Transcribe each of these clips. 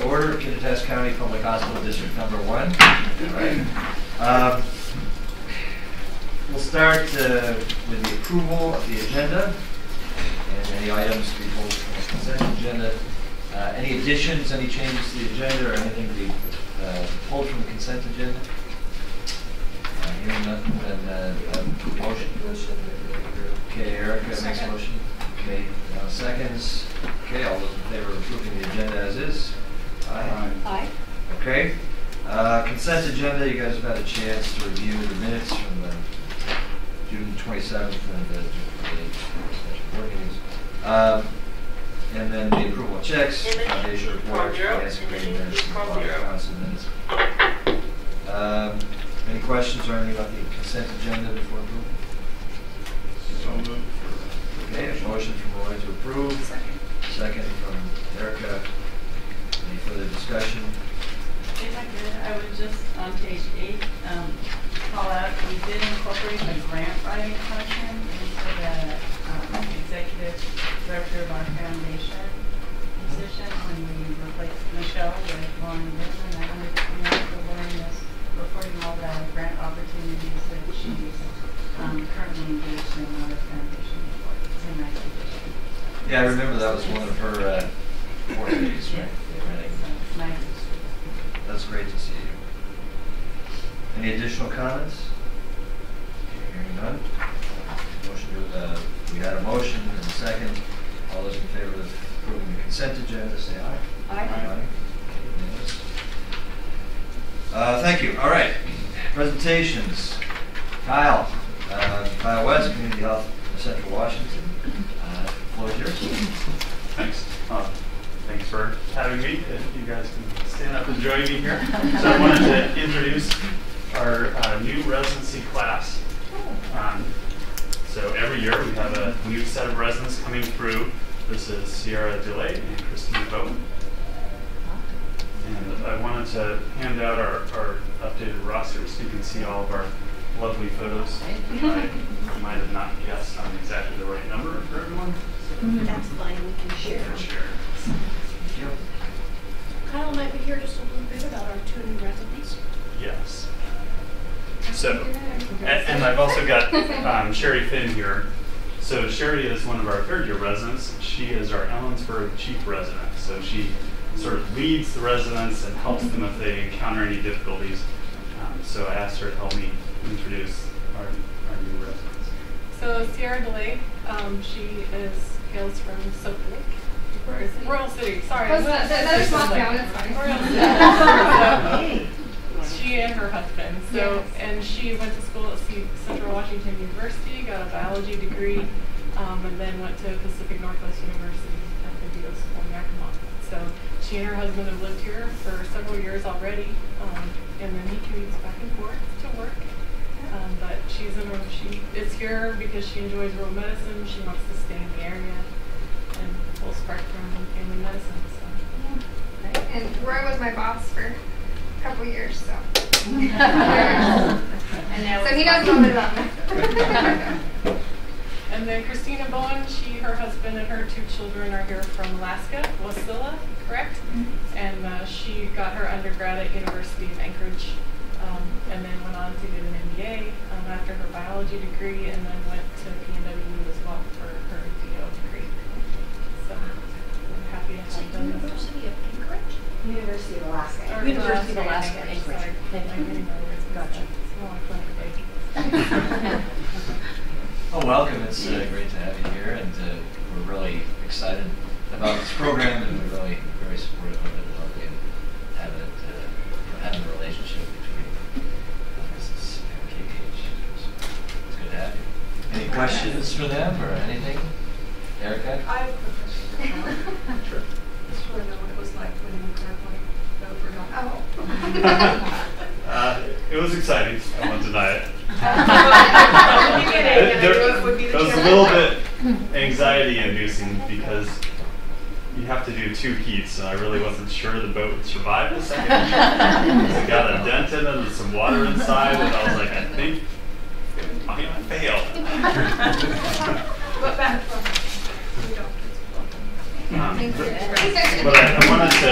order. Kittitas County Public Hospital District Number 1. All right. We'll start with the approval of the agenda and any items to be pulled from the consent agenda. Any additions, any changes to the agenda, or anything to be pulled from the consent agenda? Hearing nothing, then motion. Okay, Erica makes a motion. Okay, seconds. Okay, all those in favor of approving the agenda as is? Aye. Aye. Okay. Consent agenda, you guys have had a chance to review the minutes from the June 27th and the board meetings. And then the approval of checks, foundation report, finance committee minutes, council minutes. Any questions or anything about the consent agenda before approval? So moved. Okay, a motion from Roy to approve. Second from Erica. Any further discussion? If I could, I would just, on page 8, call out, we did incorporate the grant writing function into the executive director of our foundation position when we replaced Michelle with Lauren Whitman. I wanted to know if Lauren is reporting all the grant opportunities that she's currently engaged in on the foundation report. It's in my position. Yeah, I remember that was one of her board meetings, right? It's nice. That's great to see you. Any additional comments? Hearing none. Motion to, we had a motion and a second. All those in favor of approving the consent agenda, say aye. Aye. Thank you. All right. Presentations. Kyle. Kyle West, Community Health Central Washington. The floor is yours. Thanks. Thanks for having me. If you guys can stand up and join me here. So I wanted to introduce our new residency class. So every year we have a new set of residents coming through. This is Sierra DeLay and Christina Bowen. And I wanted to hand out our updated roster so you can see all of our lovely photos. I might have not guessed on exactly the right number for everyone. That's fine, we can share. Kyle might be here just a little bit about our 2 new residents. Yes. So, and I've also got Sherry Finn here. So Sherry is one of our 3rd-year residents. She is our Ellensburg chief resident. So she sort of leads the residents and helps them if they encounter any difficulties. So I asked her to help me introduce our new residents. So Sierra DeLay, she hails from Soap Lake. Where is it? Royal City. Sorry. That's small town. It's fine. Royal City. She and her husband. So, yes. And she went to school at Central Washington University, got a biology degree, and then went to Pacific Northwest University at the DO School in Yakima. So she and her husband have lived here for several years already, and then he commutes back and forth to work. But she is here because she enjoys rural medicine. She wants to stay in the area and full spectrum family medicine. So. And Roy was my boss for a couple years, so. And now So he knows a little bit about me. And then Christina Bowen, her husband and her 2 children are here from Alaska, Wasilla, correct? Mm-hmm. And she got her undergrad at University of Anchorage, and then went on to get an MBA after her biology degree, and then went to PNW as well for her DO degree. So we're happy to have them. University of Anchorage? University of Alaska. University of Alaska, Anchorage. Sorry. I'm getting my words mixed Gotcha. up. It's more like clinic day. Oh, welcome. It's great to have you here, and we're really excited about this program, and we're really very supportive of it. Love having a relationship between business and KPH. So it's good to have you. Any questions for them or anything? Erica? I have a quick question. Sure. Just want to know what it was like when you were going. It was exciting. I won't deny it. It was a little bit anxiety-inducing because you have to do 2 heats, and I really wasn't sure the boat would survive the second heat. It got a dent in it and some water inside, and I was like, I think I'm going to fail. But back from but I wanted to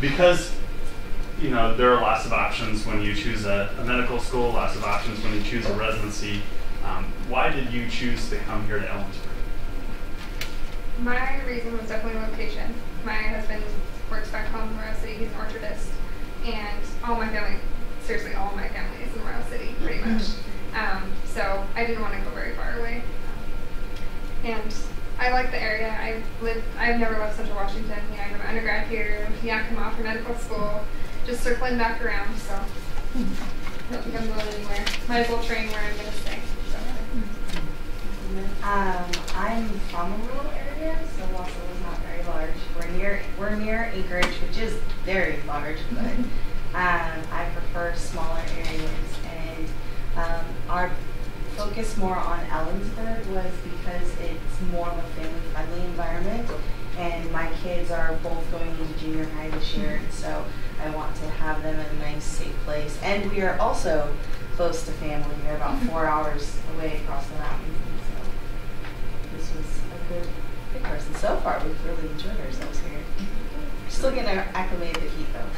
because there are lots of options when you choose a medical school, lots of options when you choose a residency. Why did you choose to come here to Ellensburg? My reason was definitely location. My husband works back home in Royal City. He's an orchardist, and all my family, seriously, all my family is in Royal City, pretty much. So I didn't want to go very far away. And I like the area. I've never left Central Washington. I got my undergrad here, Yakima for medical school, just circling back around. So I don't think I'm going anywhere. Might as well train where I'm going to stay. So. I'm from a rural area, so Wausau is not very large. We're near Anchorage, which is very large, but I prefer smaller areas. And our focus more on Ellensburg was because it's more of a family-friendly environment, and my kids are both going into junior high this year, and so I want to have them in a nice, safe place. And we are also close to family. We're about 4 hours away across the mountains. This was a good person. So far, we've really enjoyed ourselves here. We're still getting acclimated to heat, though.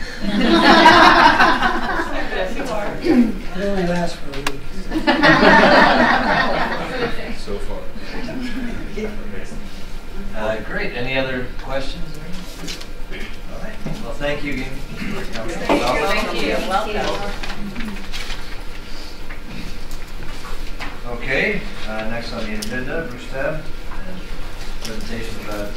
It only lasts for a week. So far. Great. Any other questions? All right. Well, thank you again for coming. Thank you. Welcome. Okay. Next on the agenda, Bruce Tabb, and presentation about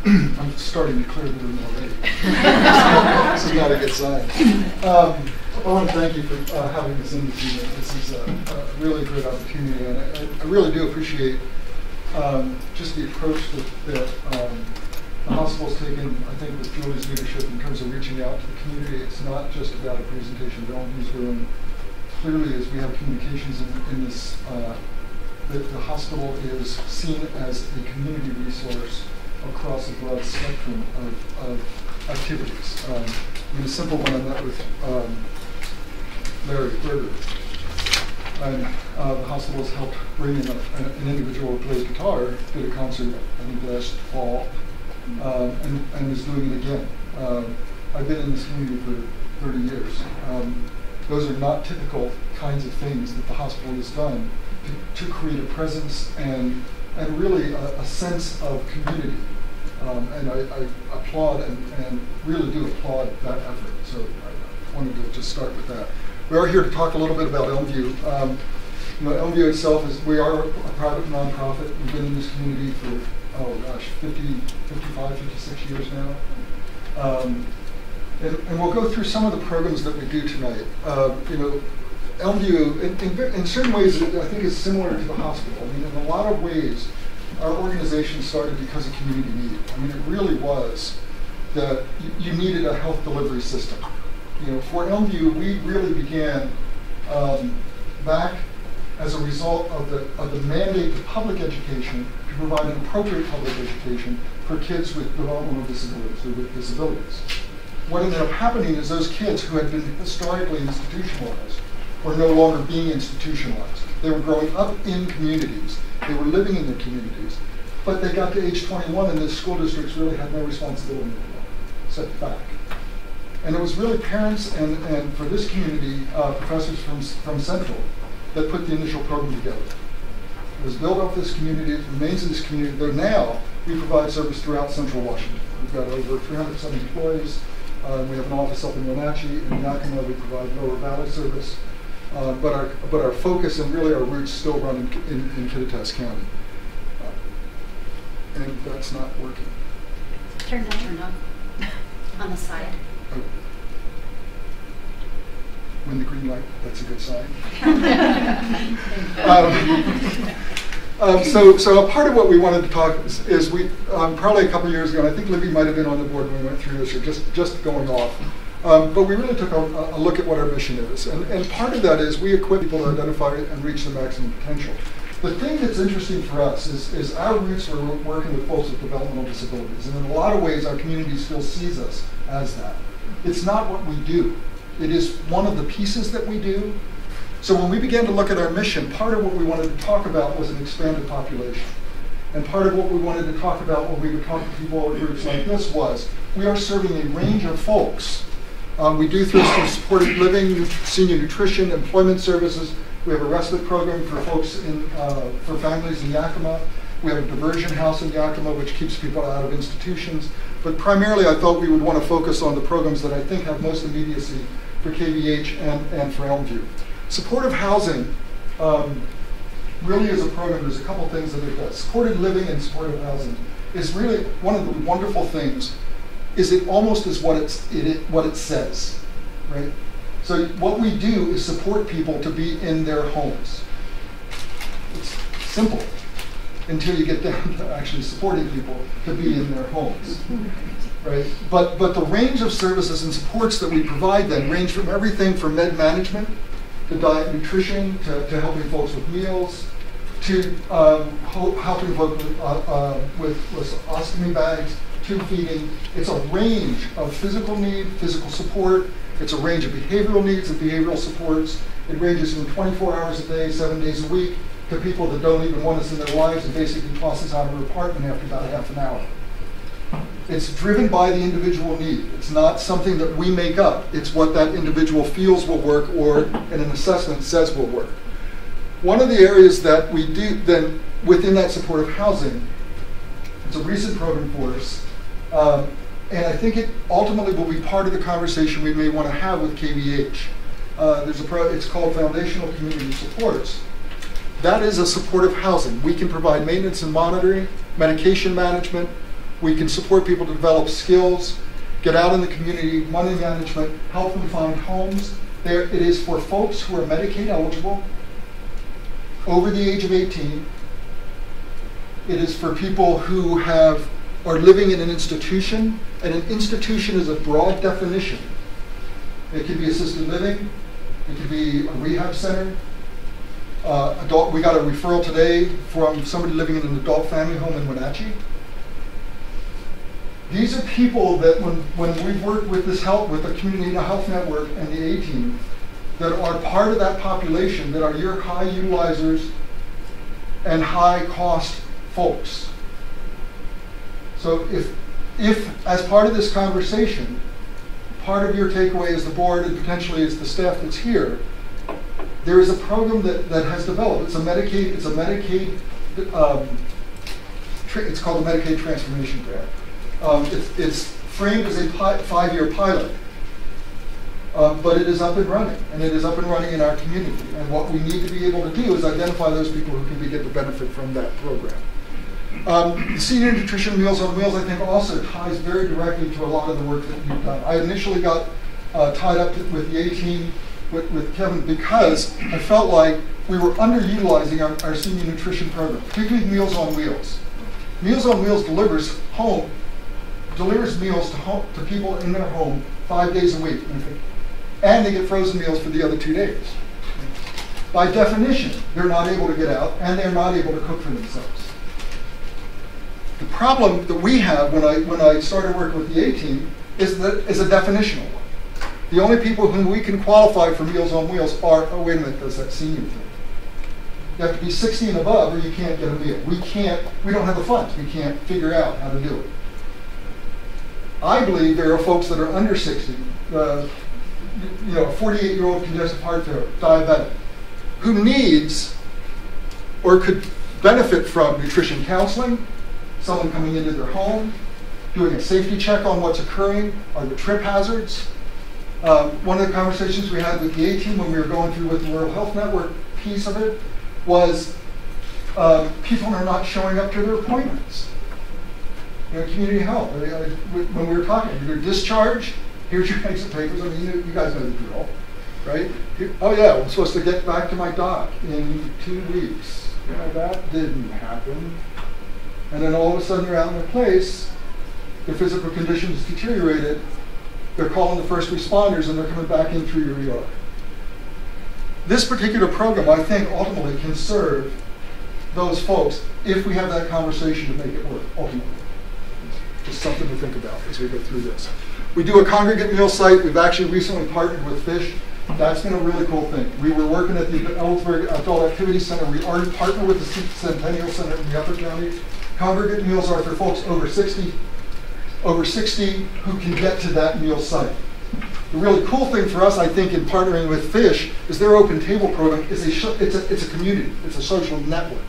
I'm starting to clear the room already. This is not a good sign. I want to thank you for having this in this evening. This is a really great opportunity, and I really do appreciate just the approach that the hospital's taken, I think, with Julie's leadership in terms of reaching out to the community. It's not just about a presentation of Ellenview's room. Clearly, as we have communications in this, the hospital is seen as a community resource across a broad spectrum of activities. A simple one, I met with Larry Berger, and the hospital has helped bring in an individual who plays guitar, did a concert, I think, last fall, and is doing it again. I've been in this community for 30 years. Those are not typical kinds of things that the hospital has done to create a presence and really a sense of community. And I applaud and really do applaud that effort. So I wanted to just start with that. We are here to talk a little bit about Ellenview. Ellenview itself we are a private nonprofit. We've been in this community for, 55, 56 years now. And we'll go through some of the programs that we do tonight. Ellenview, in certain ways, I think is similar to the hospital. I mean, in a lot of ways, our organization started because of community need. I mean, it really was that you needed a health delivery system. For Ellenview, we really began back as a result of the mandate to public education to provide an appropriate public education for kids with developmental disabilities or with disabilities. What ended up happening is those kids who had been historically institutionalized were no longer being institutionalized. They were growing up in communities. They were living in their communities. But they got to age 21 and the school districts really had no responsibility anymore, except back. And it was really parents and for this community, professors from Central that put the initial program together. It was built up this community, it remains in this community, though now we provide service throughout Central Washington. We've got over 370 employees. We have an office up in Wenatchee. In Yakima, we provide Lower Valley service. But our focus and really our roots still run in Kittitas County. And that's not working. Turn on on the side. Oh. When the green light, that's a good sign. So a part of what we wanted to talk is we probably a couple years ago, and I think Libby might have been on the board when we went through this, or just going off. But we really took a look at what our mission is. And part of that is we equip people to identify and reach their maximum potential. The thing that's interesting for us is our roots were working with folks with developmental disabilities. And in a lot of ways, our community still sees us as that. It's not what we do. It is one of the pieces that we do, So when we began to look at our mission, part of what we wanted to talk about was an expanded population. And part of what we wanted to talk about when we would talk to people at groups like this was, we are serving a range of folks. We do through some supported living, senior nutrition, employment services. We have a respite program for folks for families in Yakima. We have a diversion house in Yakima, which keeps people out of institutions. But primarily, I thought we would want to focus on the programs that I think have most immediacy for KVH and for Elmview. Supportive housing really is a program. There's a couple things that it does. Supported living and supportive housing is really one of the wonderful things. Is it almost is what it says, right? So what we do is support people to be in their homes. It's simple until you get down to actually supporting people to be in their homes, right? But the range of services and supports that we provide then range from everything from med management to diet and nutrition to helping folks with meals to helping folks with ostomy bags to feeding. It's a range of physical need, physical support. It's a range of behavioral needs and behavioral supports. It ranges from 24 hours a day, 7 days a week, to people that don't even want us in their lives and basically toss us out of their apartment after about half an hour. It's driven by the individual need. It's not something that we make up. It's what that individual feels will work or in an assessment says will work. One of the areas that we do then within that supportive housing, it's a recent program for us, and I think it ultimately will be part of the conversation we may want to have with KVH. It's called Foundational Community Supports. That is a supportive housing. We can provide maintenance and monitoring, medication management. We can support people to develop skills, get out in the community, money management, help them find homes. It is for folks who are Medicaid eligible, over the age of 18. It is for people who are living in an institution, and an institution is a broad definition. It could be assisted living, it could be a rehab center. We got a referral today from somebody living in an adult family home in Wenatchee. These are people that when we've worked with with the Community Health Network and the A-Team, that are part of that population, that are your high utilizers and high cost folks. So if as part of this conversation, part of your takeaway as the board and potentially as the staff that's here, there is a program that has developed. It's called the Medicaid Transformation Grant. It's framed as a 5-year pilot, but it is up and running, and it is up and running in our community. And what we need to be able to do is identify those people who can get the benefit from that program. The Senior Nutrition Meals on Wheels, I think, also ties very directly to a lot of the work that you've done. I initially got tied up with the A-Team with Kevin because I felt like we were underutilizing our senior nutrition program, particularly Meals on Wheels. Meals on Wheels delivers meals to people in their home 5 days a week, and they get frozen meals for the other 2 days. By definition, they're not able to get out, and they're not able to cook for themselves. The problem that we have when I started working with the A-Team is a definitional one. The only people whom we can qualify for Meals on Wheels are, oh wait a minute, that's that senior thing. You have to be 60 and above or you can't get a meal. We don't have the funds. We can't figure out how to do it. I believe there are folks that are under 60, a 48-year-old congestive heart failure, diabetic, who needs or could benefit from nutrition counseling, someone coming into their home, doing a safety check on what's occurring, are the trip hazards. One of the conversations we had with the A-Team when we were going through with the Rural Health Network piece of it was people are not showing up to their appointments. Community health, when we were talking, your discharge, here's your exit papers. I mean, you guys know the drill, right? Oh yeah, I'm supposed to get back to my doc in 2 weeks. That didn't happen. And then all of a sudden you're out in a place, their physical conditions deteriorated, they're calling the first responders and they're coming back in through your ER. This particular program, I think, ultimately can serve those folks if we have that conversation to make it work, ultimately. Just something to think about as we go through this. We do a congregate meal site. We've actually recently partnered with Fish That's been a really cool thing. We were working at the Ellsberg Adult Activity Center. We already partnered with the Centennial Center in the Upper County. Congregate meals are for folks over 60 who can get to that meal site. The really cool thing for us, I think, in partnering with Fish is their open table program is it's a community. It's a social network.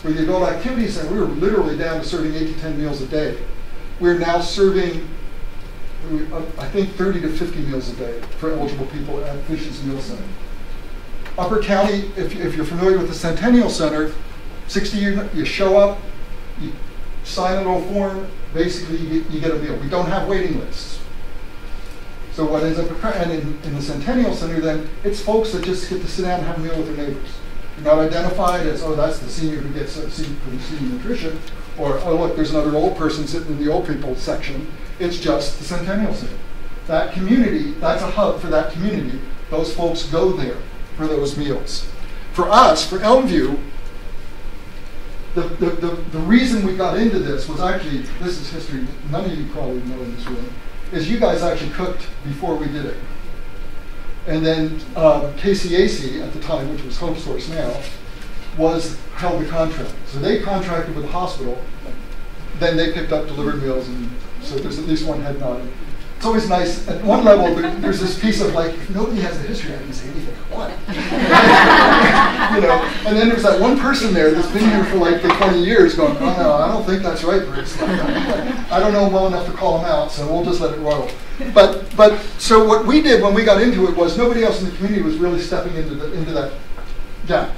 For the Adult Activity Center, we were literally down to serving 8 to 10 meals a day. We're now serving, I think, 30 to 50 meals a day for eligible people at Fish's Meal Center. Upper County, if you're familiar with the Centennial Center, 60 you show up, you sign a little form, basically you get a meal. We don't have waiting lists. So what ends up occurring in the Centennial Center, then, it's folks that just get to sit down and have a meal with their neighbors. You're not identified as, oh, that's the senior who gets a seat for the senior nutrition, or, oh, look, there's another old person sitting in the old people section. It's just the Centennial Center. That community, that's a hub for that community. Those folks go there for those meals. For us, for Elmview, the reason we got into this was actually, this is history, none of you probably know in this room, is you guys actually cooked before we did it. And then KCAC at the time, which was Home Source now, held the contract. So they contracted with the hospital, then they picked up delivered meals, and so there's at least one head nodding. It's always nice, at one level, there's this piece of like, if nobody has the history, I can say anything I want. You know, and then there's that one person there that's been here for like 20 years going, oh no, I don't think that's right, Bruce. I don't know him well enough to call him out, so we'll just let it roll. But so what we did when we got into it was nobody else in the community was really stepping into that gap.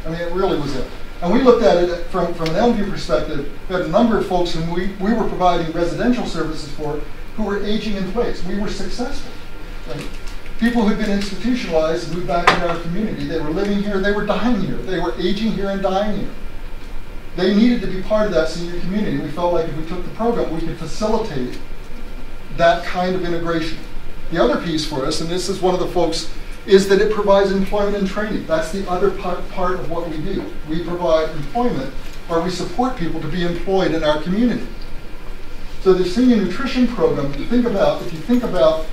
I mean, it really was it. And we looked at it from an Elmview perspective. We had a number of folks whom we were providing residential services for who were aging in place. We were successful. Right? People who'd been institutionalized and moved back into our community. They were living here, they were dying here. They were aging here and dying here. They needed to be part of that senior community. We felt like if we took the program, we could facilitate that kind of integration. The other piece for us, and this is one of the folks, is that it provides employment and training. That's the other part of what we do. We provide employment, or we support people to be employed in our community. So the senior nutrition program, if you think about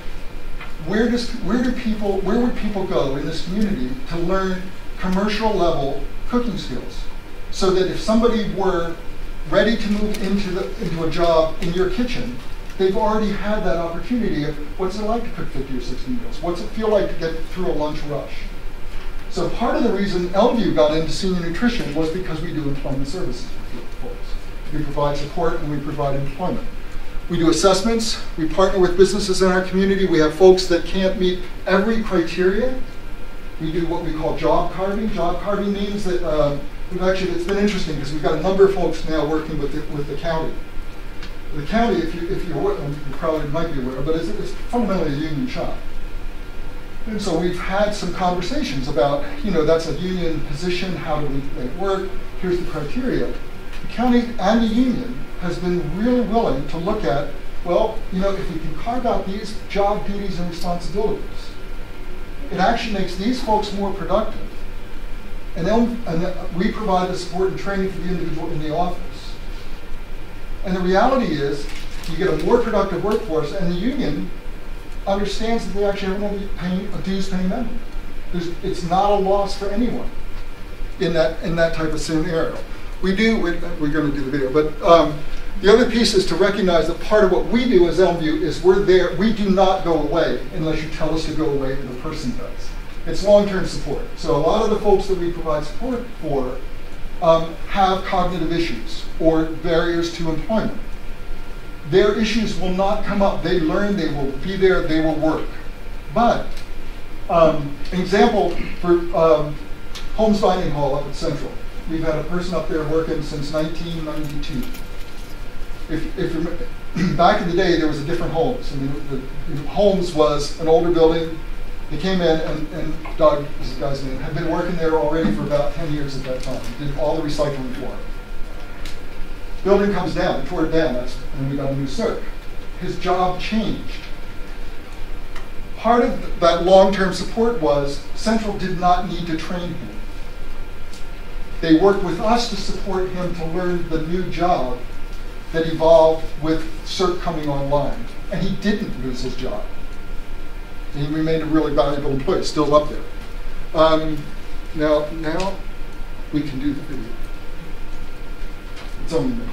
where would people go in this community to learn commercial level cooking skills, so that if somebody were ready to move into a job in your kitchen, they've already had that opportunity of what's it like to cook 50 or 60 meals? What's it feel like to get through a lunch rush? So part of the reason Elmview got into senior nutrition was because we do employment services for folks. We provide support and we provide employment. We do assessments. We partner with businesses in our community. We have folks that can't meet every criteria. We do what we call job carving. Job carving means that it's been interesting because we've got a number of folks now working with the county. The county, if you're aware, you probably might be aware, but it's fundamentally a union shop. And so we've had some conversations about, that's a union position, how do we make it work? Here's the criteria. The county and the union has been really willing to look at, well, if we can carve out these job duties and responsibilities, it actually makes these folks more productive. And then we provide the support and training for the individual in the office. And the reality is, you get a more productive workforce, and the union understands that they actually have a dues-paying member. It's not a loss for anyone in that type of scenario. We're going to do the video, but the other piece is to recognize that part of what we do as Elmview is we're there. We do not go away unless you tell us to go away, and the person does. It's long-term support. So a lot of the folks that we provide support for have cognitive issues or barriers to employment. Their issues will not come up. They learn, they will be there, they will work. But an example for Holmes Dining Hall up at Central. We've had a person up there working since 1992. Back in the day, there was a different Holmes. I mean, the Holmes was an older building. They came in, and Doug, this guy's name, had been working there already for about 10 years at that time. Did all the recycling for him. Building comes down, tore it down, and we got a new CERC. His job changed. Part of that long-term support was Central did not need to train him. They worked with us to support him to learn the new job that evolved with CERC coming online. And he didn't lose his job. He remained a really valuable employee, still up there. Now we can do the video. It's only me.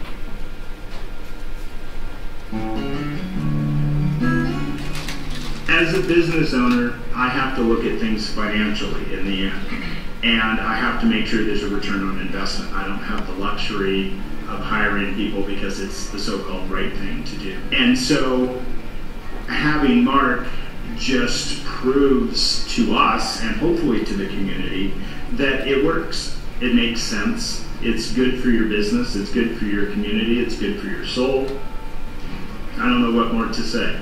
As a business owner, I have to look at things financially in the end. And I have to make sure there's a return on investment. I don't have the luxury of hiring people because it's the so-called right thing to do. And so having Mark just proves to us, and hopefully to the community, that it works. It makes sense. It's good for your business. It's good for your community. It's good for your soul. I don't know what more to say.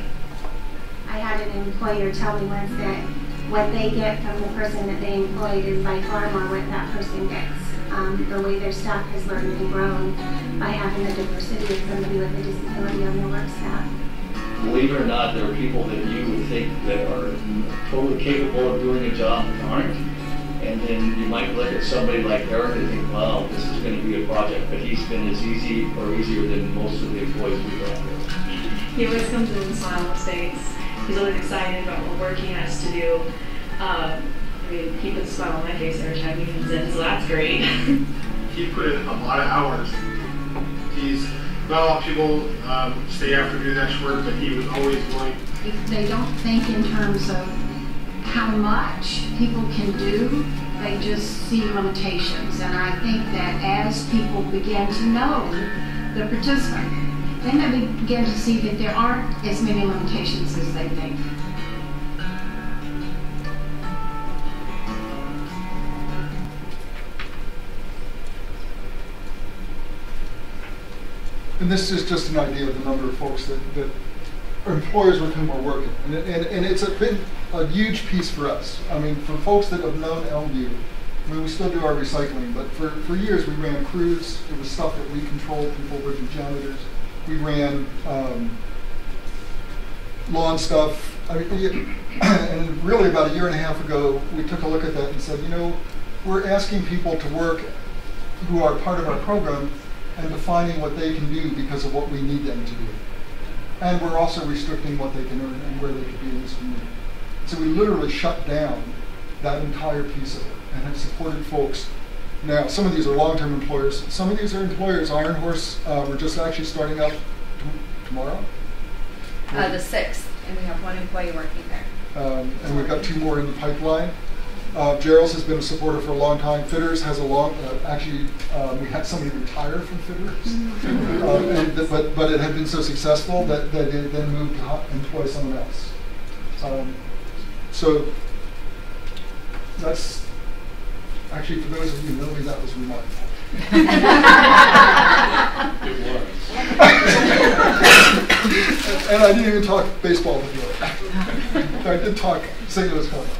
I had an employer tell me once that what they get from the person that they employed is by far more what that person gets. The way their staff has learned and grown by having the diversity of somebody with a disability on their work staff. Believe it or not, there are people that you would think that are totally capable of doing a job that aren't. And then you might look at somebody like Eric and think, wow, this is going to be a project. But he's been as easy or easier than most of the employees we've had. He always comes in and smile and states. He's always excited about what work he has to do. I mean, he puts a smile on my face every time he comes in, so that's great. He put in a lot of hours. He's not a lot of people stay after do that work, but he was always like. They don't think in terms of how much people can do. They just see limitations, and I think that as people begin to know the participant, then they begin to see that there aren't as many limitations as they think. And this is just an idea of the number of folks that are employers with whom we're working. And it's been a huge piece for us. I mean, for folks that have known Elmview, I mean, we still do our recycling, but for years we ran crews. It was stuff that we controlled, people would be janitors. We ran lawn stuff. I mean, and really about a year and a half ago, we took a look at that and said, you know, we're asking people to work who are part of our program and defining what they can do because of what we need them to do. And we're also restricting what they can earn and where they could be in this community. So we literally shut down that entire piece of it and have supported folks. Now, some of these are long-term employers. Some of these are employers. Iron Horse, we're just actually starting up tomorrow? The 6th, and we have one employee working there. And we've got 2 more in the pipeline. Gerald's has been a supporter for a long time. Fitters has a long, we had somebody retire from Fitters, but it had been so successful that they then moved to employ someone else. So that's, actually for those of you who know me, that was remarkable. It was. And I didn't even talk baseball with you. I did talk St. Louis Cardinals.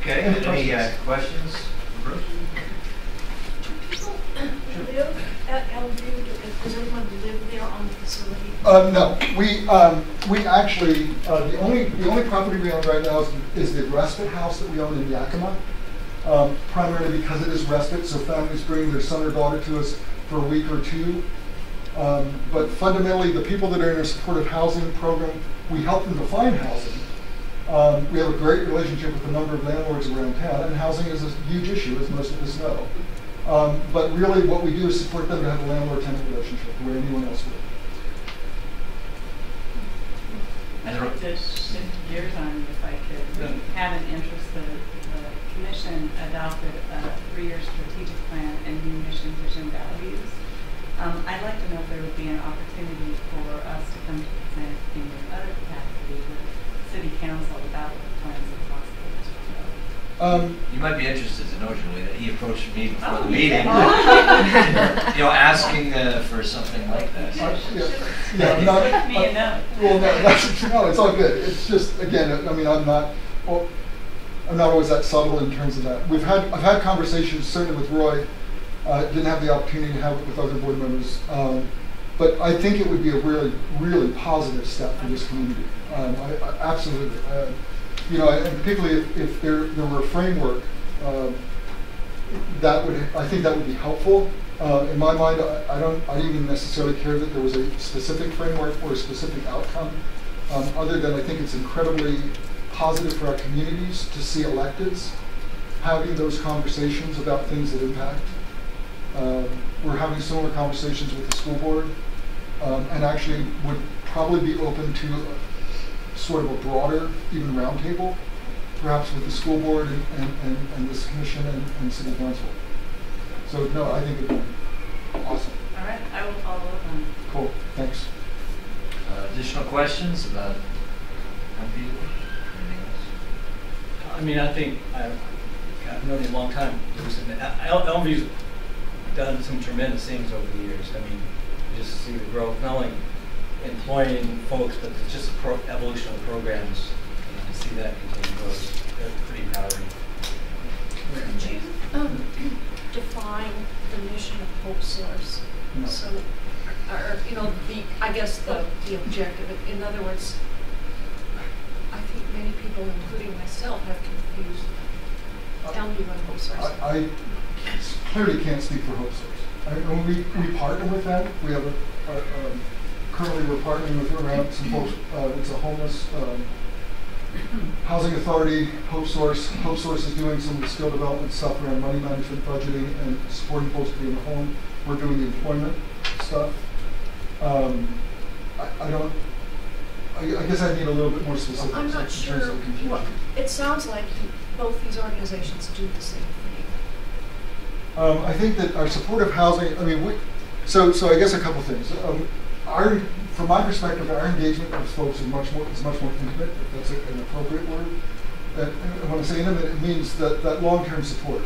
Okay, any questions? Bruce? Live at Elmview, does anyone live there on the facility? No, we actually, the only property we own right now is the respite house that we own in Yakima, primarily because it is respite, so families bring their son or daughter to us for a week or 2. But fundamentally, the people that are in our supportive housing program, we help them to find housing. We have a great relationship with a number of landlords around town, and housing is a huge issue, as most of us know. But really what we do is support them to have a landlord-tenant relationship the way anyone else would. I'd like to shift gears on you if I could. We have an interest, the commission adopted a 3-year strategic plan and new mission, vision, values. I'd like to know if there would be an opportunity for us to come to present in your other capacity with City Council about what the plans of the hospital district. You might be interested to know, Julie, that he approached me before the Oh, meeting, yeah. you know, asking for something like that. No, it's all good. It's just, again, I mean, I'm not always that subtle in terms of that. I've had conversations certainly with Roy. Didn't have the opportunity to have it with other board members, but I think it would be a really, really positive step for this community. Absolutely. You know, and particularly if there were a framework, I think that would be helpful. In my mind, I don't even necessarily care that there was a specific framework or a specific outcome. other than I think it's incredibly positive for our communities to see electeds having those conversations about things that impact. We're having similar conversations with the school board, and actually would probably be open to sort of a broader, even roundtable, perhaps with the school board and this commission and city council. So no, I think it'd be awesome. All right, I will follow up on it. Cool, thanks. Additional questions about Anything else? I mean, I think I've known you a long time. Elmview's done some tremendous things over the years. I mean, just see the growth, not only employing folks, but it's just the evolution of the programs. And to see that continue growth, that's pretty empowering. Could you define the mission of Hope Source? No. So, or I guess the objective. In other words, I think many people, including myself, have confused Elmview and Hope Source. I clearly can't speak for Hope Source. We partner with them. We have currently we're partnering with around some folks. It's a homeless housing authority. Hope Source. Hope Source is doing some of the skill development stuff around money management, budgeting, and supporting folks to be in the home. We're doing the employment stuff. I guess I need a little bit more specifics. I'm not sure. It sounds like both these organizations do the same thing. I think that our supportive housing. I mean, so I guess a couple things. From my perspective, our engagement with folks is much more intimate. If that's an appropriate word. And when I say intimate, it means that long-term support.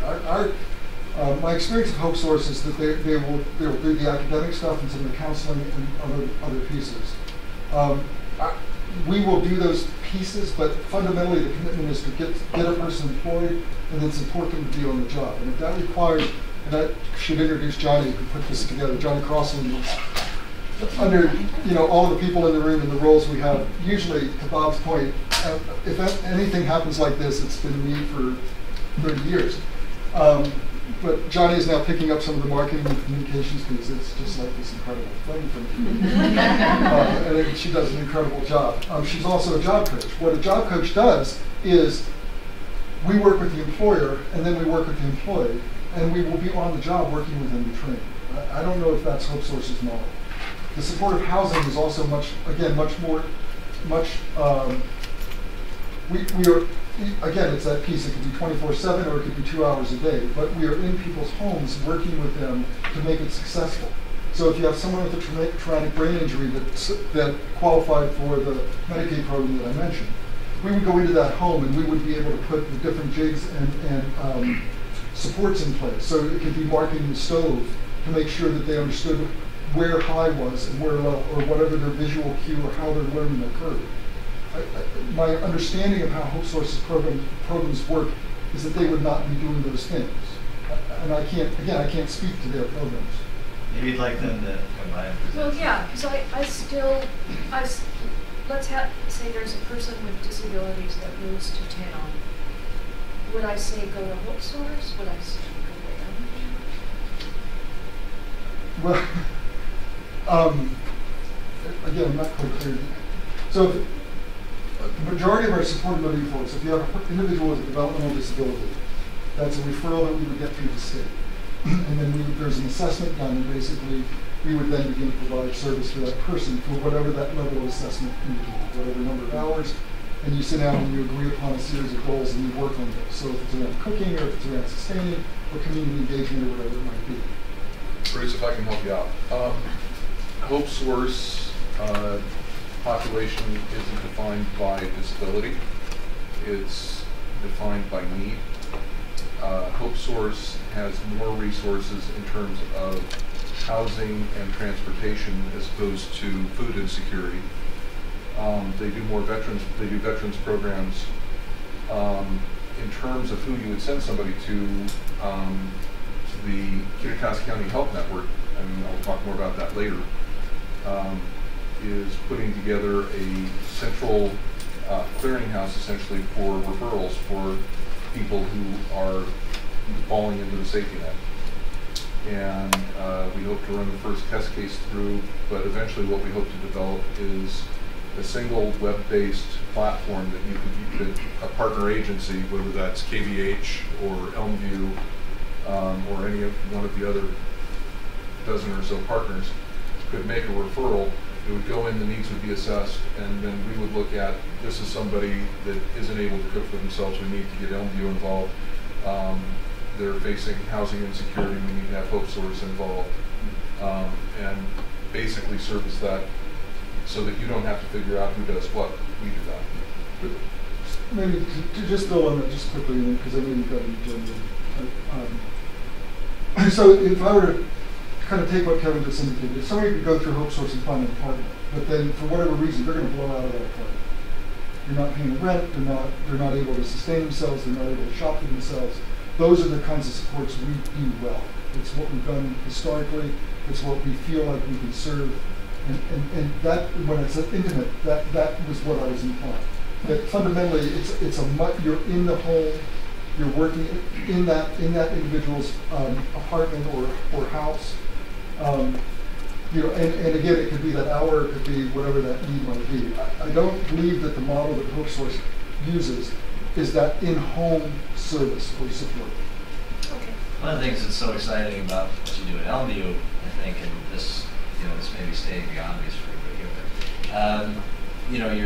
My experience of Hope Source is that they will do the academic stuff and some of the counseling and other pieces. We will do those pieces, but fundamentally the commitment is to get a person employed and then support them to be on the job. And if that requires, and I should introduce Johnny who put this together, Johnny Crossland. Under all of the people in the room and the roles we have, usually to Bob's point, if anything happens like this, it's been me for 30 years. But Johnny is now picking up some of the marketing and communications piece. It's just like this incredible thing for me. And she does an incredible job. She's also a job coach. What a job coach does is we work with the employer and then we work with the employee, and we will be on the job working with them to train. I don't know if that's Hope Source's model. The supportive housing is also it's that piece. It could be 24/7 or it could be 2 hours a day, but we are in people's homes working with them to make it successful. So if you have someone with a traumatic brain injury that qualified for the Medicaid program that I mentioned, we would go into that home and we would be able to put the different jigs and supports in place. So it could be marking the stove to make sure that they understood where high was and where low, or whatever their visual cue or how they're learning their curve. My understanding of how Hope Source's programs work is that they would not be doing those things. And I can't speak to their programs. Maybe you'd like them to come by and present. Well, yeah, because let's say there's a person with disabilities that moves to town. Would I say go to Hope Source? Would I say go to Elmview? Well, again, I'm not quite clear. So the majority of our supported living folks, if you have an individual with a developmental disability, that's a referral that we would get through the state. And then there's an assessment done, and basically we would then begin to provide service for that person for whatever that level of assessment indicates, whatever number of hours, and you sit down and you agree upon a series of goals and you work on those. So if it's around cooking, or if it's around sustaining, or community engagement, or whatever it might be. Bruce, if I can help you out. Hope Source population isn't defined by disability. It's defined by need. Hope Source has more resources in terms of housing and transportation as opposed to food insecurity. They do more veterans. They do veterans programs. In terms of who you would send somebody to, the Kittitas County Health Network, and I'll talk more about that later, is putting together a central clearinghouse essentially for referrals for people who are falling into the safety net. And we hope to run the first test case through, but eventually what we hope to develop is a single web-based platform that that a partner agency, whether that's KVH or Elmview or any of one of the other dozen or so partners, could make a referral. It would go in, the needs would be assessed, and then we would look at, this is somebody that isn't able to cook for themselves, we need to get Elmview involved. They're facing housing insecurity, we need to have Hope Source involved, and basically service that so that you don't have to figure out who does what, we do that. Maybe to just build on that just quickly, because I know you've got an agenda. So if I were to kind of take what Kevin just indicated, if somebody could go through Hope Source and find an apartment, but then for whatever reason they're going to blow out of that apartment. They're not paying rent, they're not able to sustain themselves, they're not able to shop for themselves. Those are the kinds of supports we do well. It's what we've done historically, it's what we feel like we can serve. And that, when it's intimate, that was what I was implying. That fundamentally, you're in the home, you're working in that individual's apartment or house. You know, and again, it could be that hour, it could be whatever that need might be. I don't believe that the model that Hope Source uses is that in-home service or support. Okay. One of the things that's so exciting about what you do at Elmview, I think, and this, this may be stating the obvious for everybody here,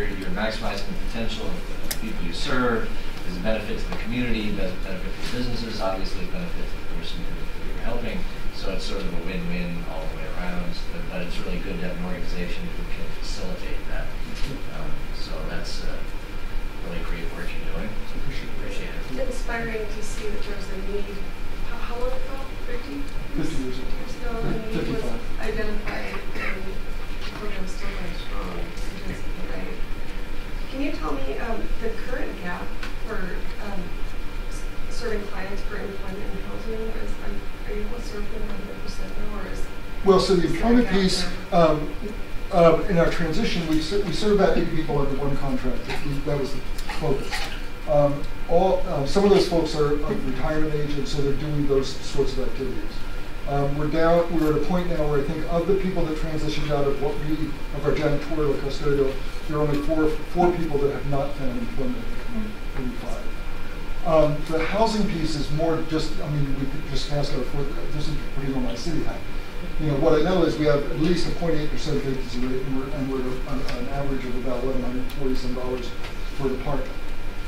but you're maximizing the potential of the people you serve. There's a benefit to the community, there's a benefit to the businesses, obviously a benefit to the person who you're helping. So it's sort of a win-win all the way around. But it's really good to have an organization who can facilitate that. So that's really great work you're doing. Appreciate it. It's inspiring to see that there's a need. How long ago? 50? 50 years ago. The need was identified and the program is still very strong. Right. Can you tell me the current gap for serving clients for employment and housing? Are you able to serve them 100% now, or is? Well, so the employment piece, in our transition, we served about 80 people under one contract. That was the focus. Some of those folks are of retirement age, and so they're doing those sorts of activities. We're at a point now where I think of the people that transitioned out of of our janitorial custodial, there are only four people that have not found employment at 35. The housing piece is more just, we could just cast our foot, this is putting on my city hat. What I know is we have at least a 0.8% vacancy rate, and we're at an average of about $1,147 for an apartment,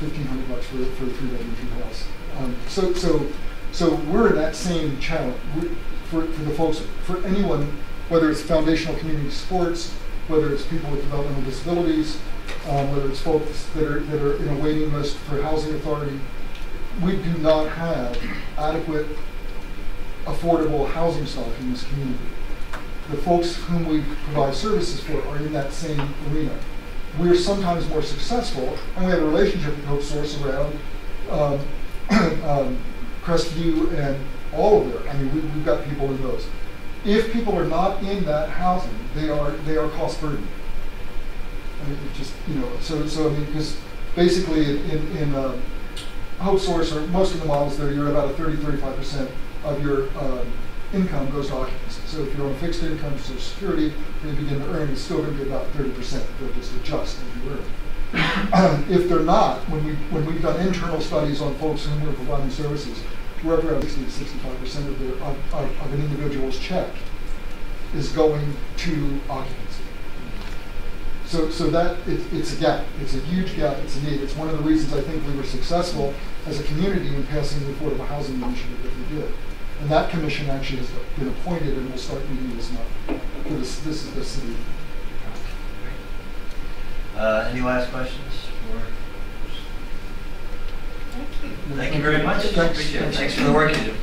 $1,500 for a 3-bedroom house. So we're in that same challenge for the folks, for anyone, whether it's foundational community supports, whether it's people with developmental disabilities, whether it's folks that are in a waiting list for housing authority. We do not have adequate, affordable housing stock in this community. The folks whom we provide services for are in that same arena. We're sometimes more successful, and we have a relationship with Hope Source around Crestview and all of it. We've got people in those. If people are not in that housing, they are cost burden. Because basically in Hope Source, or most of the models there, you're about a 30-35% of your income goes to occupancy. So if you're on fixed income, Social Security, when you begin to earn, it's still going to be about 30%. They'll just adjust as you earn. If they're not, when we've done internal studies on folks whom we're providing services, we're up around 60 to 65% of an individual's check is going to occupancy. So that it's a gap. It's a huge gap. It's a need. It's one of the reasons I think we were successful as a community in passing the affordable housing initiative that we did. And that commission actually has been appointed and will start meeting this month. This is the city. Any last questions? Thank you. Thank you very much. Appreciate it. Thanks for the work you do.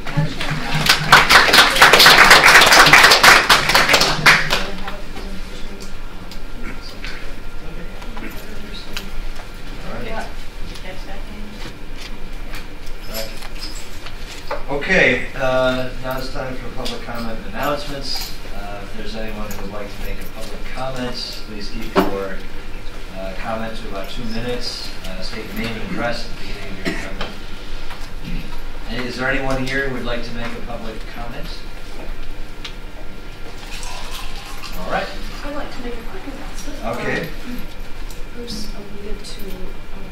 Okay, now it's time for public comment and announcements. If there's anyone who would like to make a public comment, please keep your comment to about 2 minutes. State your name and address at the beginning of your comment. And is there anyone here who would like to make a public comment? All right. I'd like to make a quick announcement. Okay. Bruce alluded to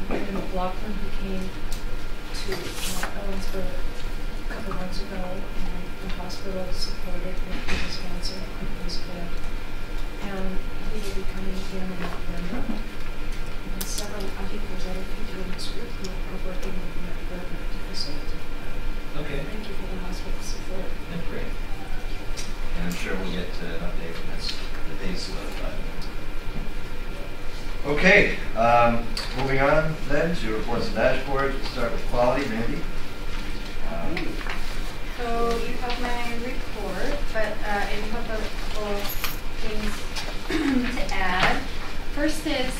Brandon McLaughlin, who came to Ellensburg a couple months ago, and the hospital supported with his sponsor on Facebook. And he will be coming again in November. And several, I think there's other people in this group who are working with the department to facilitate that. Okay. Thank you for the hospital support. Yeah, great. And I'm sure we'll get an update when the date's solidified. Okay, moving on then to reports and dashboards. We'll start with quality, Mandy. So you have my report, but I do have a couple things to add. First is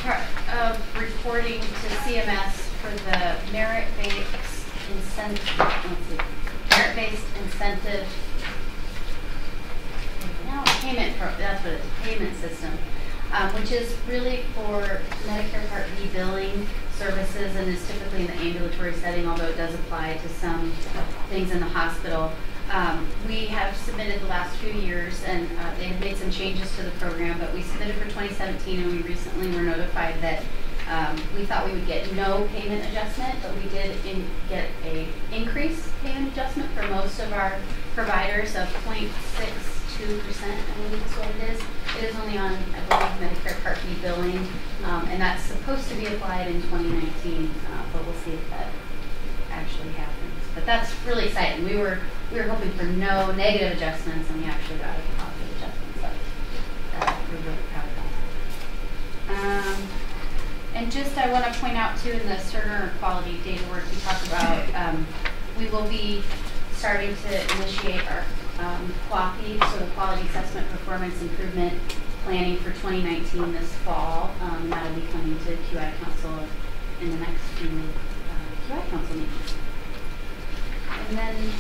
part of reporting to CMS for the merit-based incentive payment system, which is really for Medicare Part B billing services and is typically in the ambulatory setting, although it does apply to some things in the hospital. We have submitted the last few years, and they have made some changes to the program, but we submitted for 2017, and we recently were notified that we thought we would get no payment adjustment, but we did get a increased payment adjustment for most of our providers of 0.62%, I believe is what it is. It is only on, I believe, Medicare Part B billing, and that's supposed to be applied in 2019, but we'll see if that actually happens. But that's really exciting. We were hoping for no negative adjustments, and we actually got a positive adjustment, so we're really proud of that. And just I want to point out too, in the Cerner quality data work we talked about, we will be starting to initiate our QAPI, so the Quality Assessment Performance Improvement Planning for 2019 this fall. That will be coming to QI Council in the next few QI Council meetings. And then, if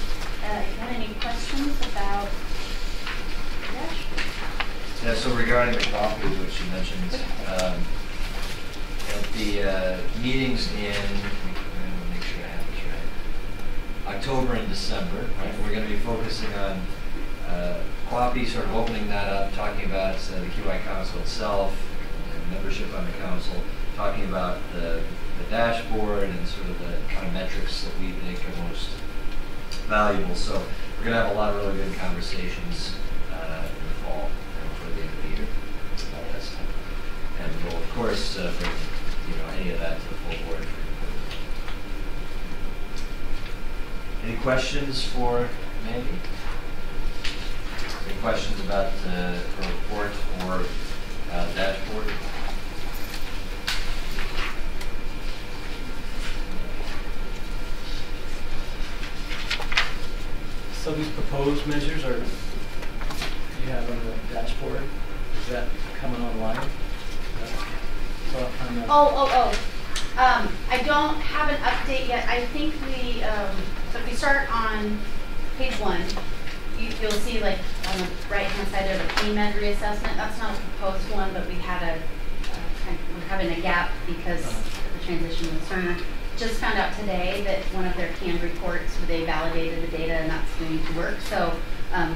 you had any questions about the dashboard? Yeah, so regarding the coffee, which you mentioned, at the meetings in, let me make sure I have this right, October and December, right? We're going to be focusing on QAPI, sort of opening that up, talking about the QI Council itself, and membership on the council, talking about the dashboard and sort of the kind of metrics that we think are most valuable. So we're going to have a lot of really good conversations in the fall and before the end of the year about that stuff. And we'll, of course, bring any of that to the full board. Any questions for Mandy? Any questions about her report or dashboard? So these proposed measures you have on the dashboard, is that coming online? I don't have an update yet. I think so if we start on page 1, you'll see like on the right-hand side there, the P-Med reassessment. That's not a proposed one, but we had we're having a gap because of the transition with Cerner. Just found out today that one of their canned reports, they validated the data and that's going to work. So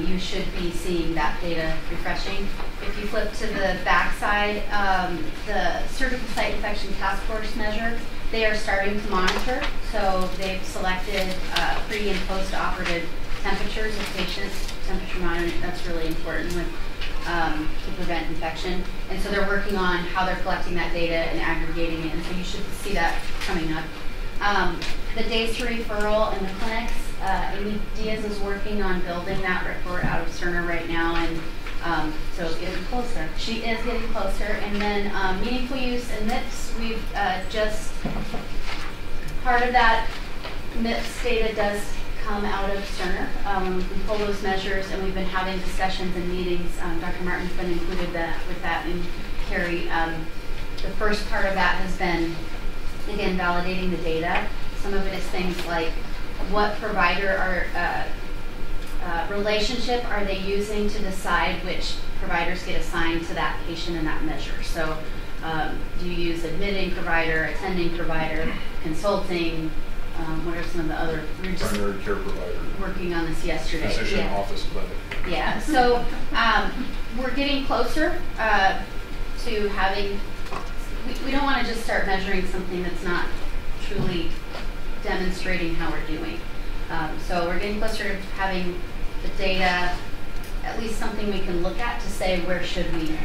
you should be seeing that data refreshing. If you flip to the back side, the Surgical Site Infection Task Force measure, they are starting to monitor. So they've selected pre and post-operative temperatures of patients, temperature monitoring. That's really important to prevent infection. And so they're working on how they're collecting that data and aggregating it. And so you should see that coming up. The days to referral in the clinics, Amy Diaz is working on building that report out of Cerner right now, and so it's getting closer. She is getting closer. And then meaningful use and MIPS, we've just, part of that MIPS data does come out of Cerner. We pull those measures, and we've been having discussions and meetings. Dr. Martin's been included with that, and Carrie. The first part of that has been, again, validating the data. Some of it is things like what provider relationship are they using to decide which providers get assigned to that patient in that measure. So do you use admitting provider, attending provider, consulting? What are some of the other? We're just primary care provider. Working on this yesterday. Physician office clinic. Yeah, so we're getting closer. to having, we don't want to just start measuring something that's not truly demonstrating how we're doing. So we're getting closer to having the data, at least something we can look at to say where should we,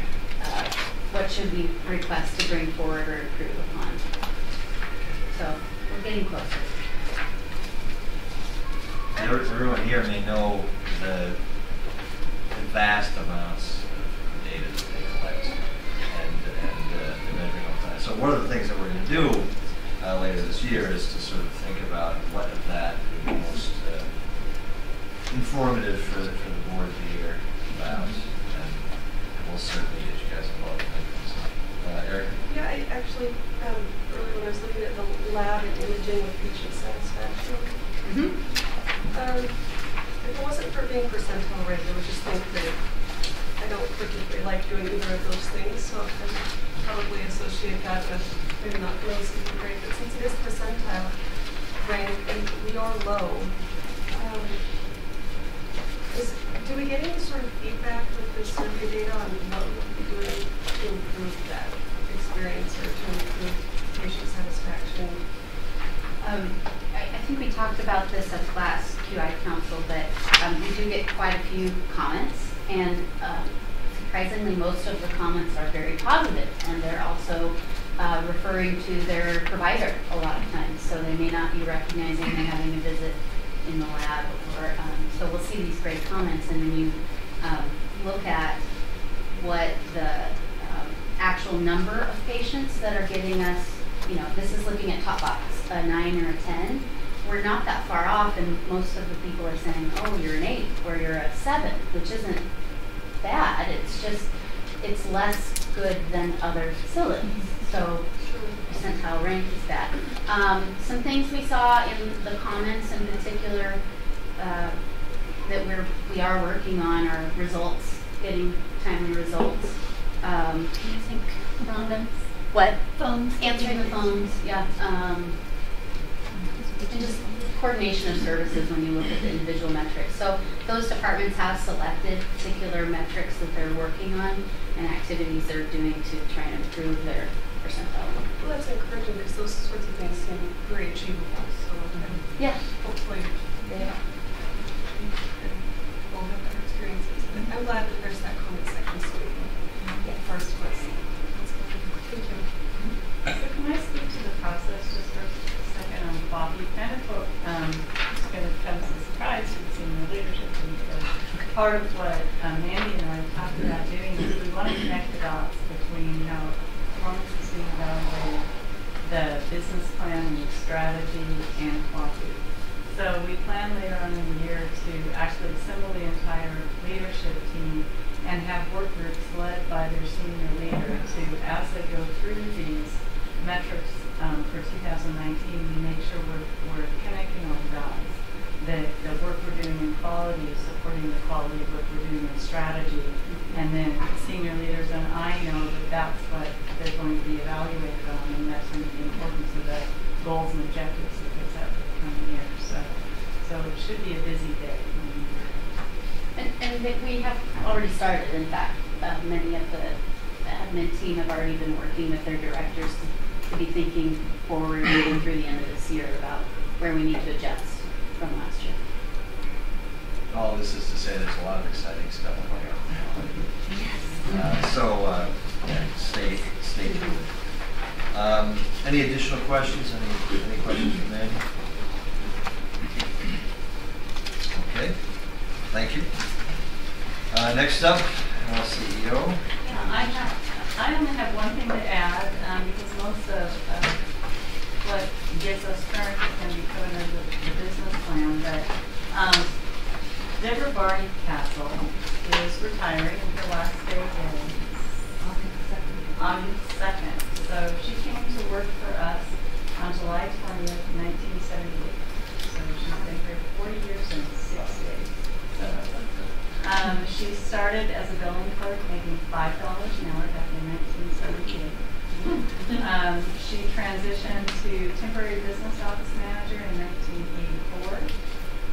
what should we request to bring forward or improve upon. So we're getting closer. And everyone here may know the vast amounts of data that they collect and the measuring all the time. So one of the things that we're going to do later this year is to sort of think about what of that would be most informative for the board to hear about, and we'll certainly get you guys involved in that. Eric? Yeah, I actually, earlier when I was looking at the lab and imaging with patient satisfaction, if it wasn't for being percentile rated, I would just think that I don't particularly like doing either of those things, so I probably associate that with maybe not really super great, but since it is percentile rank and we are low, do we get any sort of feedback with the survey data on what we could be doing to improve that experience or to improve patient satisfaction? I think we talked about this at the last QI Council, but we do get quite a few comments, and surprisingly most of the comments are very positive, and they're also referring to their provider a lot of times, so they may not be recognizing they're having a visit in the lab, or so we'll see these great comments, and then you look at what the actual number of patients that are giving us, you know, this is looking at top box, a 9 or a 10. We're not that far off, and most of the people are saying, oh, you're an 8 or you're a 7, which isn't bad. It's just, it's less good than other facilities. So percentile rank is bad. Some things we saw in the comments in particular that we are working on are results, getting timely results. Can you think, Rhonda? What? Phones. Answering the phones, yeah. And just coordination of services when you look at the individual metrics. So those departments have selected particular metrics that they're working on and activities they're doing to try and improve their percentile. Well, that's encouraging because those sorts of things seem very achievable. So yeah, hopefully we'll have better experiences. But I'm glad that there's that comment section so we can get first what's thank you. So can I speak to the process just for a second on Bob? You kind of it's going to come as a surprise to the senior leadership team, because part of what Mandy and I talked about doing is we want to connect the dots between how performance is being evaluated, the business plan and the strategy, and quality. So we plan later on in the year to actually assemble the entire leadership team and have work groups led by their senior leader to, as they go through these metrics for 2019, we make sure we're connecting all the dots. That the work we're doing in quality is supporting the quality of work we're doing in strategy. And then senior leaders and I know that that's what they're going to be evaluated on, and that's going to be the importance of the goals and objectives that they set for the coming year. So it should be a busy day. And we have already started. In fact, many of the admin team have already been working with their directors to be thinking forward moving through the end of this year about where we need to adjust from last year. All this is to say there's a lot of exciting stuff going on. So stay tuned. Any additional questions? Any questions from Mandy? Okay, thank you. Next up, CEO. Yeah, I only have one thing to add, because most of what gets us current is going to be covered under the business plan. But Deborah Barney Castle is retiring, and her last day is August 2nd. So she came to work for us on July 20th, 1978. So she's been here 40 years and 6 days. So, she started as a billing clerk, making $5 an hour back in 1978. She transitioned to temporary business office manager in 1984,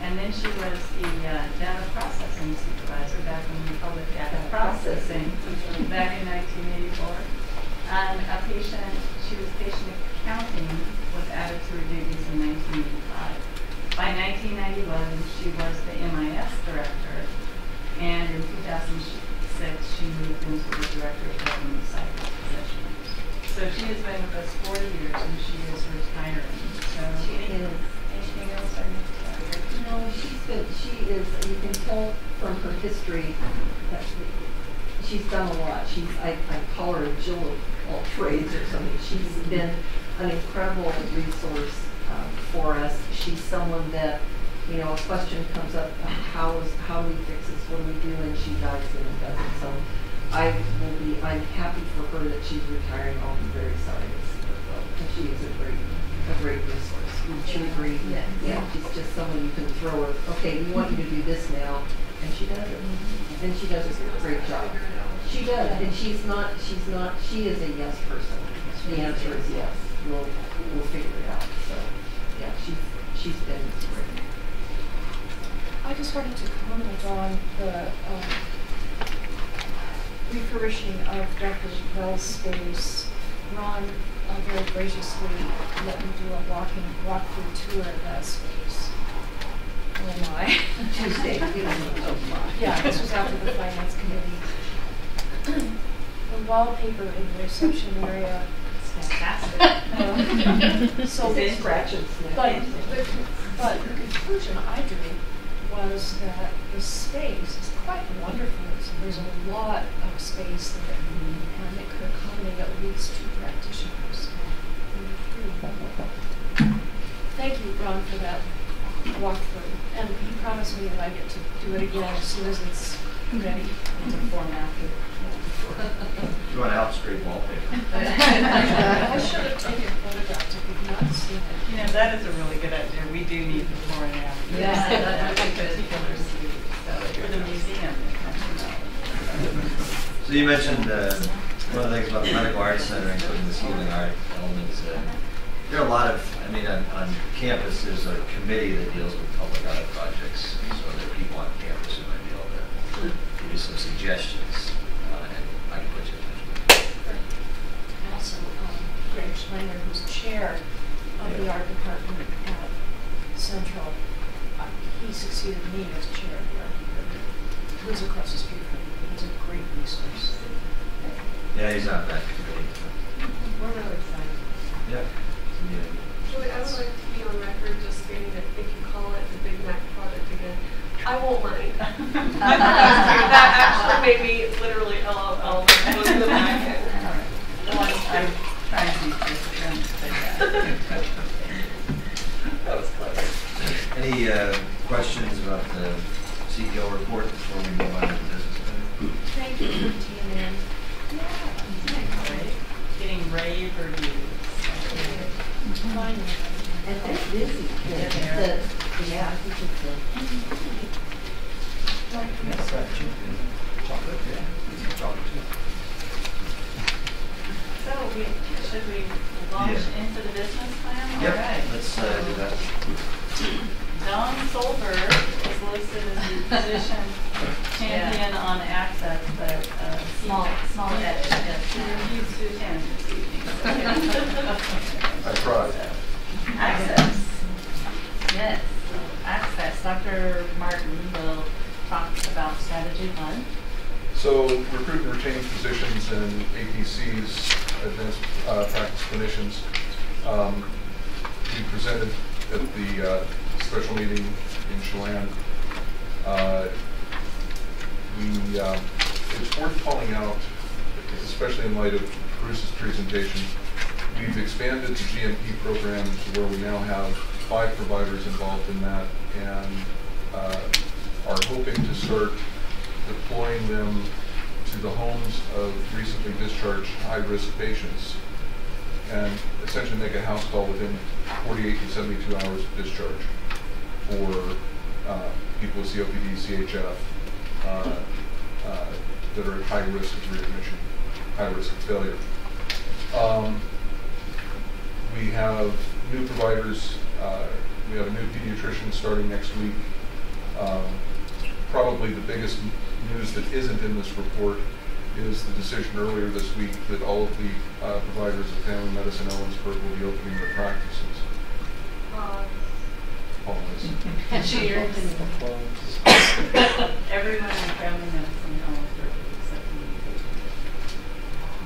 And then she was the data processing supervisor back when we called it data processing back in 1984. And she was patient accounting was added to her duties in 1985. By 1991, she was the MIS director, and in 2006, she moved into the director of government cycle position. So she has been with us 40 years, and she is retiring. So anything else I need to tell you? No, she is, you can tell from her history that she's done a lot. I call her a Jill of all trades or something. She's been an incredible resource for us. She's someone that, you know, a question comes up, how do we fix this, what do we do, and she dives in and does it. So I'm happy for her that she's retiring. I'll be very sorry to see her go. And she is a great resource. Would you agree? Yeah. She's just someone you can throw her, okay, we want you to do this now, and she does it. And she does a great job. She does, and she is a yes person. The answer is yes. We'll figure it out. So, yeah, she's been great. I just wanted to comment on the refurbishing of Dr. Wells' space. Ron very graciously let me do a walk-through tour of that space. Oh my. Tuesday. Yeah, this was after the finance committee. The wallpaper in the reception area. Fantastic. So it scratches. But the conclusion I drew was that the space is quite wonderful. So there's a lot of space there, and it could accommodate at least 2 practitioners. Thank you, Ron, for that walkthrough. And he promised me that I get to do it again as soon as it's ready. Before and after. You want to help scrape wallpaper? I should have taken photographs if you've not seen it. You know, that is a really good idea. We do need before and after. Yeah, that's a particular suit. So for the museum, So you mentioned one of the things about the Medical Arts Center, including this healing art elements. There are a lot of, on campus, there's a committee that deals with public art projects. So there are people on campus who might be able to give you some suggestions. And I can put you in touch with them. Also, Greg Schlanger, who's chair of the art department at Central, he succeeded me as chair of the art department. He lives across the street from me. He's a great resource. Yeah, he's on that committee. We're really excited. Yeah. Julie, I would like to be on record just stating that if you call it the Big Mac project again, I won't mind. That actually made me literally LOL go to the back end. The one I'm trying to be disciplined. That was clever. Any questions about the CEO report before we move on to the business? Thank you for tuning in. Getting rave reviews. And they're busy. Yeah, I think it's chocolate, yeah. Chocolate too. So should we launch into the business plan? Yep. All right. Let's do that. Don Solberg is listed as the position champion on access, but small edit. Yes, he refused to attend this evening. I tried. Access. Yes, access. Dr. Martin will talk about strategy 1. So recruit and retain physicians and APCs, advanced practice clinicians. We presented at the special meeting in Chelan. It's worth calling out, especially in light of Bruce's presentation, we've expanded the GMP program to where we now have 5 providers involved in that, and are hoping to start deploying them to the homes of recently discharged high-risk patients, and essentially make a house call within 48 to 72 hours of discharge for people with COPD, CHF, that are at high risk of readmission, high risk of failure. We have new providers We have a new pediatrician starting next week. Probably the biggest news that isn't in this report is the decision earlier this week that all of the providers of family medicine Ellensburg will be opening their practices. Always. Cheers. Everyone in family medicine in Ellensburg except me.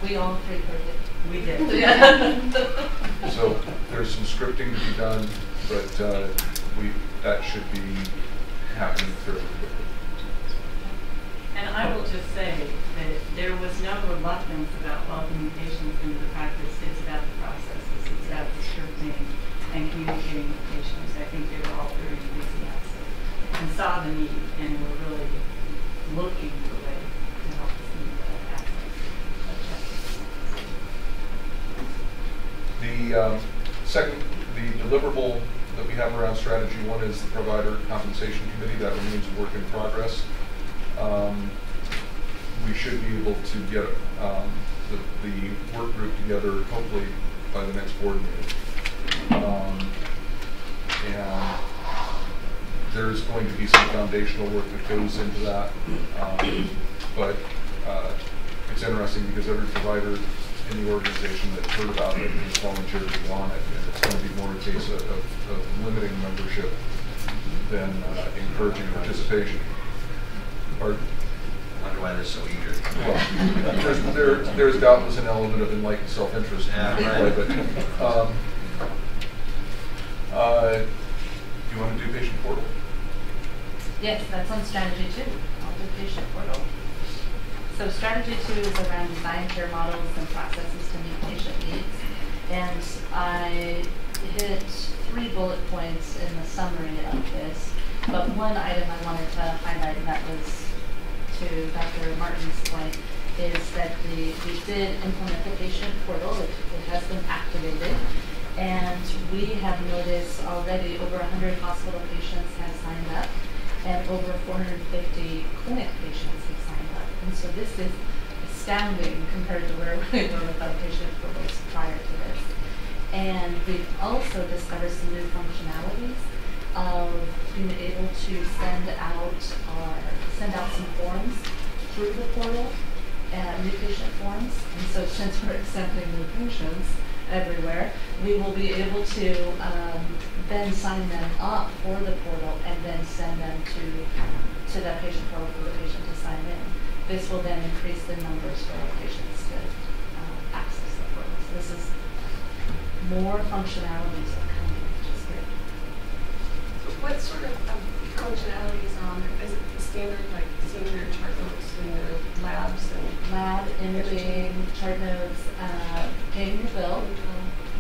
We all three heard it. We did. Yeah. So there's some scripting to be done, but that should be happening fairly quickly. And I will just say that there was no reluctance about welcoming patients into the practice. It's about the processes. It's about the scripting and communicating with patients. I think they were all very enthusiastic and saw the need and were really looking for a way to help us meet that access. The deliverable that we have around strategy 1 is the provider compensation committee. That remains a work in progress. We should be able to get the work group together hopefully by the next board meeting. And there's going to be some foundational work that goes into that. But it's interesting because every provider in the organization that heard about it has volunteered to go on it. And it's going to be more a case of limiting membership than encouraging participation. I wonder why they're so eager. Well, there's doubtless an element of enlightened self-interest. Yeah, right. But, do you want to do patient portal? Yes, that's on strategy 2. I'll do patient portal. So strategy 2 is around design care models and processes to meet patient needs. And I hit 3 bullet points in the summary of this. But one item I wanted to highlight, and that was to Dr. Martin's point, is that we did implement the patient portal. It has been activated. And we have noticed already over 100 hospital patients have signed up, and over 450 clinic patients have signed up. And so this is astounding compared to where we were with our patient portals prior to this. And we've also discovered some new functionalities of being able to send out some forms through the portal, new patient forms. And so since we're accepting new patients everywhere, we will be able to then sign them up for the portal and then send them to that patient portal for the patient to sign in. This will then increase the numbers for our patients to access the portal. So this is more functionalities are coming, which is great. What sort of functionalities are on there? Is it the standard, like seeing their chart notes and their labs and lab imaging, chart notes, paying your bill,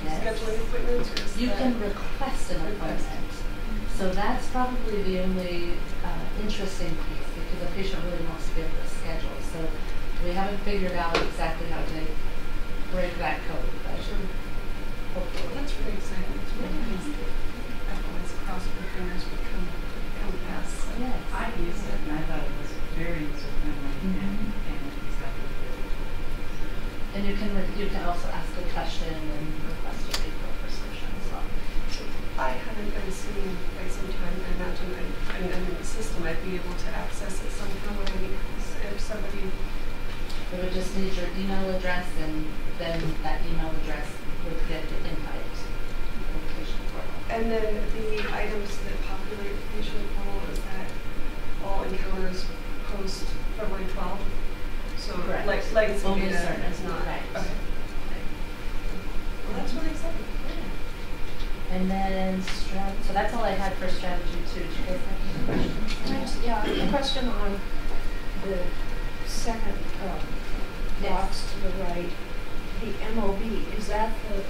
scheduling appointments? Or you can request an appointment. So that's probably the only interesting piece because the patient really wants to be able to schedule. So we haven't figured out exactly how to break that code, but hopefully. That's really exciting. It's really nice that everyone's across the fingers would come past. So. Yes. I used it and I thought it was very user-friendly and exactly good. And you can also ask a question and request a refill prescription as well. I haven't been seeing quite some time. I imagine I'm in the system. I'd be able to access it somehow if somebody. It would just need your email address, and then that email address would get the invite for the patient portal. And then the items that populate the patient portal, is that all encounters post February 12th? So correct. Like legacy only data certain is not. right. Okay. Well, that's really exciting. And then, so that's all I had for strategy 2. Did you guys have any questions? Yeah, a question on the second box to the right, the MOB, is that the...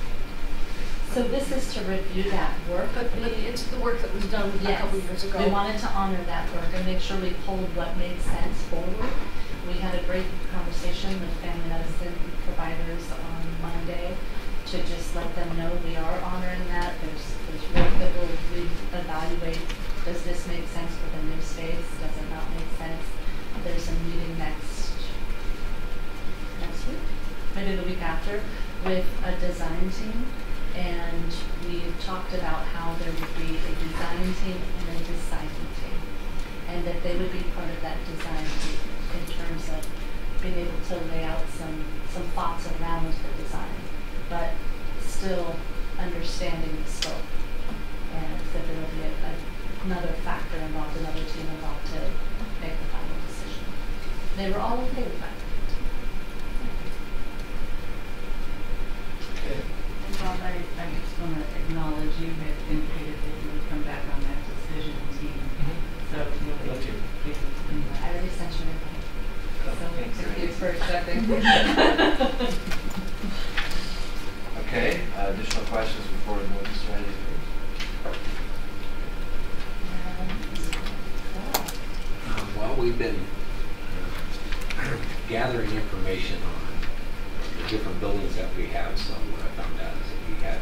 So this is to review that work. But it's the work that was done a couple years ago. We wanted to honor that work and make sure we pulled what made sense forward. We had a great conversation with family medicine providers on Monday to just let them know we are honoring that. There's work that will reevaluate, does this make sense for the new space? Does it not make sense? There's a meeting next week, maybe the week after, with a design team. And we talked about how there would be a design team and a deciding team, and that they would be part of that design team in terms of being able to lay out some thoughts around the design, but still understanding the scope, and that there will be another factor involved, another team involved to make the final decision. They were all okay with that. Okay. And Bob, I just want to acknowledge you had indicated that you would come back on that decision team. So you'll Love to. I already sent you an invite. So thank you for accepting. Okay, additional questions before we move to strategy? Well, we've been gathering information on the different buildings that we have. So what I found out is that we had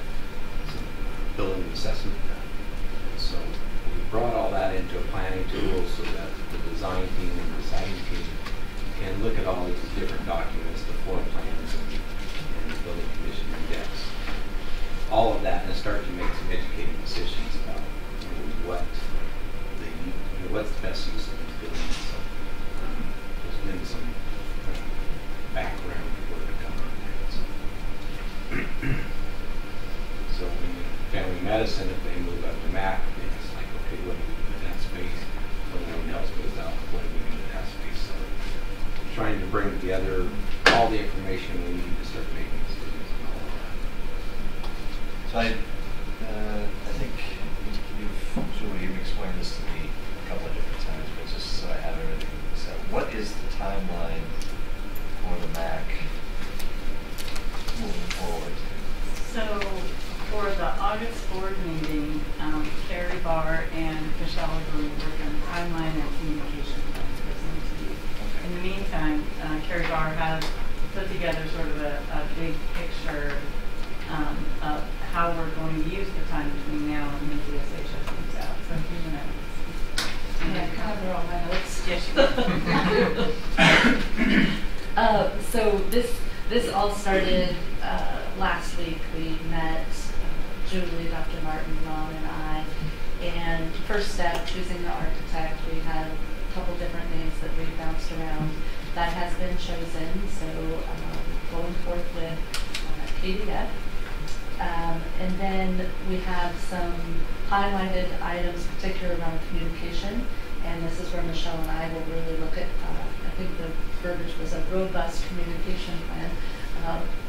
some building assessment done. And so we brought all that into a planning tool so that the design team and the design team can look at all these different documents, the floor plans and the building condition index, all of that, and start to make some educated decisions about what's the best use of these buildings. So there's been some background work done on that. So in family medicine, if they move up to MAC, it's like, okay, what do we do with that space? When anyone else goes out, what do we do with that space? So trying to bring together all the information we need to start making decisions and all of that. So I think you've explained this to me a couple of different times, but just so I have everything set. What is the timeline for the MAC moving forward? So for the August board meeting, Carrie Barr and Michelle are going to work on timeline and communication plans presented to you. In the meantime, Carrie Barr has put together sort of a big picture of how we're going to use the time between now and when the DSHS comes out. So if you want to cover all my notes. Yes, you so this all started last week. We met Julie, Dr. Martin, Ron, and I. And first step, choosing the architect. We had a couple different names that we bounced around. That has been chosen. So going forth with KDF. And then we have some highlighted items, particularly around communication. And this is where Michelle and I will really look at, I think the verbiage was a robust communication plan.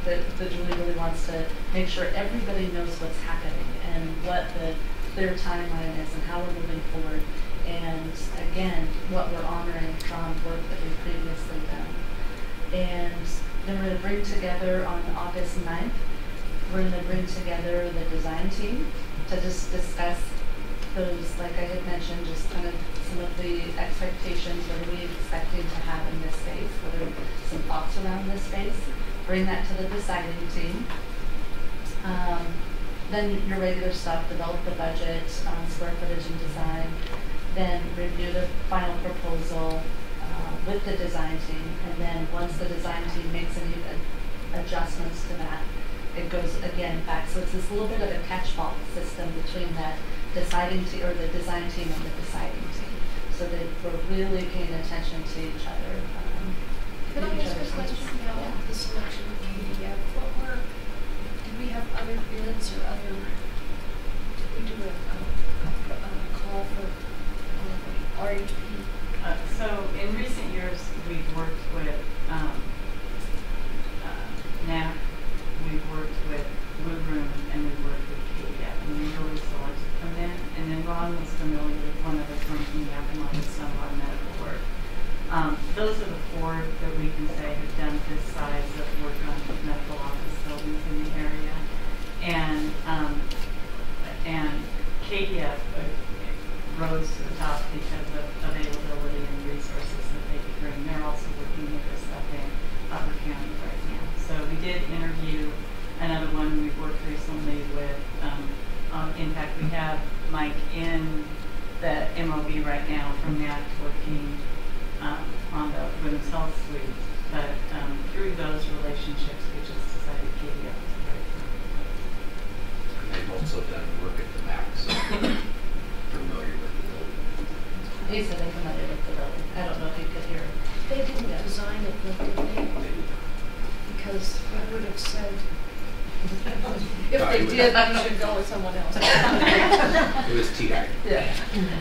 That Julie really wants to make sure everybody knows what's happening and what the clear timeline is and how we're moving forward. And again, what we're honoring from work that we've previously done. And then we're going to bring together on August 9th, we're going to bring together the design team to just discuss those, like I had mentioned, just kind of some of the expectations, what are we expecting to have in this space, what are some thoughts around this space, bring that to the deciding team. Then your regular stuff, develop the budget, square footage and design, then review the final proposal with the design team, and then once the design team makes any adjustments to that, it goes again back. So it's this little bit of a catch-all system between that deciding team or the design team and the deciding team, so that we're really paying attention to each other. Can I ask a question about the selection of KDF? Did we have other bids or other? Did we do a call for RHP? So in recent years, we've worked with NAP, we've worked with Blue Room, and we've worked with KDF, and we really selected from them. And then Ron was familiar with one other firm from Yakima that's done a lot of medical work. Those are the four that we can say have done this size of work on medical office buildings in the area. And KDF rose to the top because of availability and resources that they could bring. They're also looking at this stuff in Upper County right now. So we did interview another one we've worked recently with. In fact, we have Mike in the MOB right now from NAC working on the women's health suite. But through those relationships, we just decided KDF was the right firm. didn't look, did they? Because I would have said, if they did, you should go with someone else. It was T-Guy. Yeah.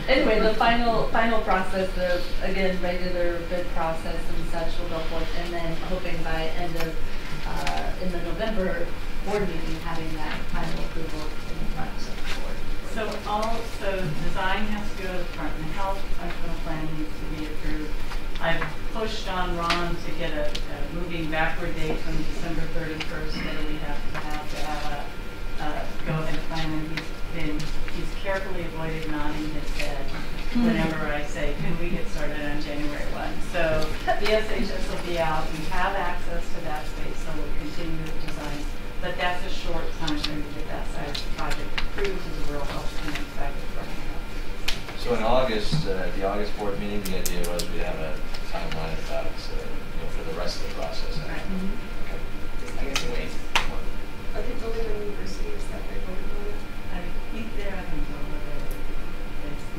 Anyway, the final process, the, again, regular bid process and such will go forth, and then hoping by end of, in the November board meeting, having that final approval in the front of the board. So design has to go to the Department of Health, functional plan needs to be approved. I've pushed on Ron to get a moving backward date from December 31st that we have a go-ahead plan, and he's carefully avoided nodding his head whenever I say, can we get started on January 1? So the SHS will be out, we have access to that space, so we'll continue the design. But that's a short time frame to get that size project approved as a real help and expected from the So in August, the August board meeting, the idea was we'd have a timeline about, for the rest of the process. Right. Okay. I guess we wait. Are they building a university? Is that they're building on it? I think they're having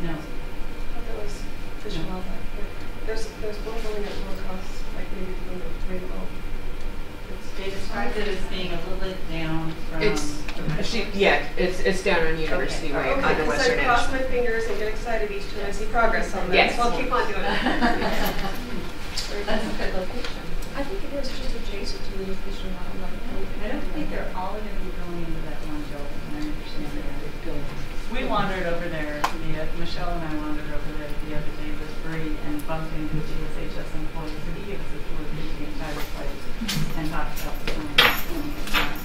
no. I thought that was Fish and Wildlife. There's one building at low cost, like maybe from the Rainbow. They described it as being a little bit down from. It's down on University Way on the Okay, western I edge. cross my fingers and get excited each time I see progress on that. Yes. So I'll keep on doing it. That's a good location. I think it is just adjacent to the Fish and Wildlife. I don't think they're all going to be going into that one building. I understand that. We wandered over there. Michelle and I wandered over there the other day with Bree and bumped into the GSHS employees. So he gave us a tour of the entire place and talked about the plan.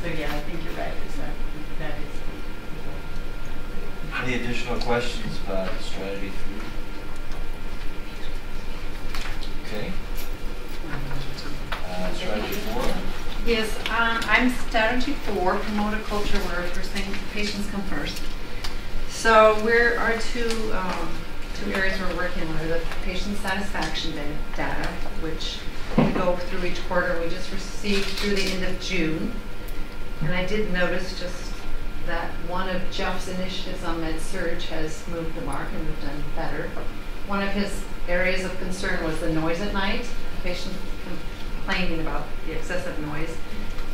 So yeah, I think you're right. That is. Any additional questions about strategy 3? Okay. Strategy 4. Yes, I'm strategy 4, promote a culture where first thing patients come first. So our two areas we're working on are the patient satisfaction data, which we go through each quarter. We just received through the end of June. And I did notice just that one of Jeff's initiatives on MedSurg has moved the mark and we've done better. One of his areas of concern was the noise at night, patients complaining about the excessive noise,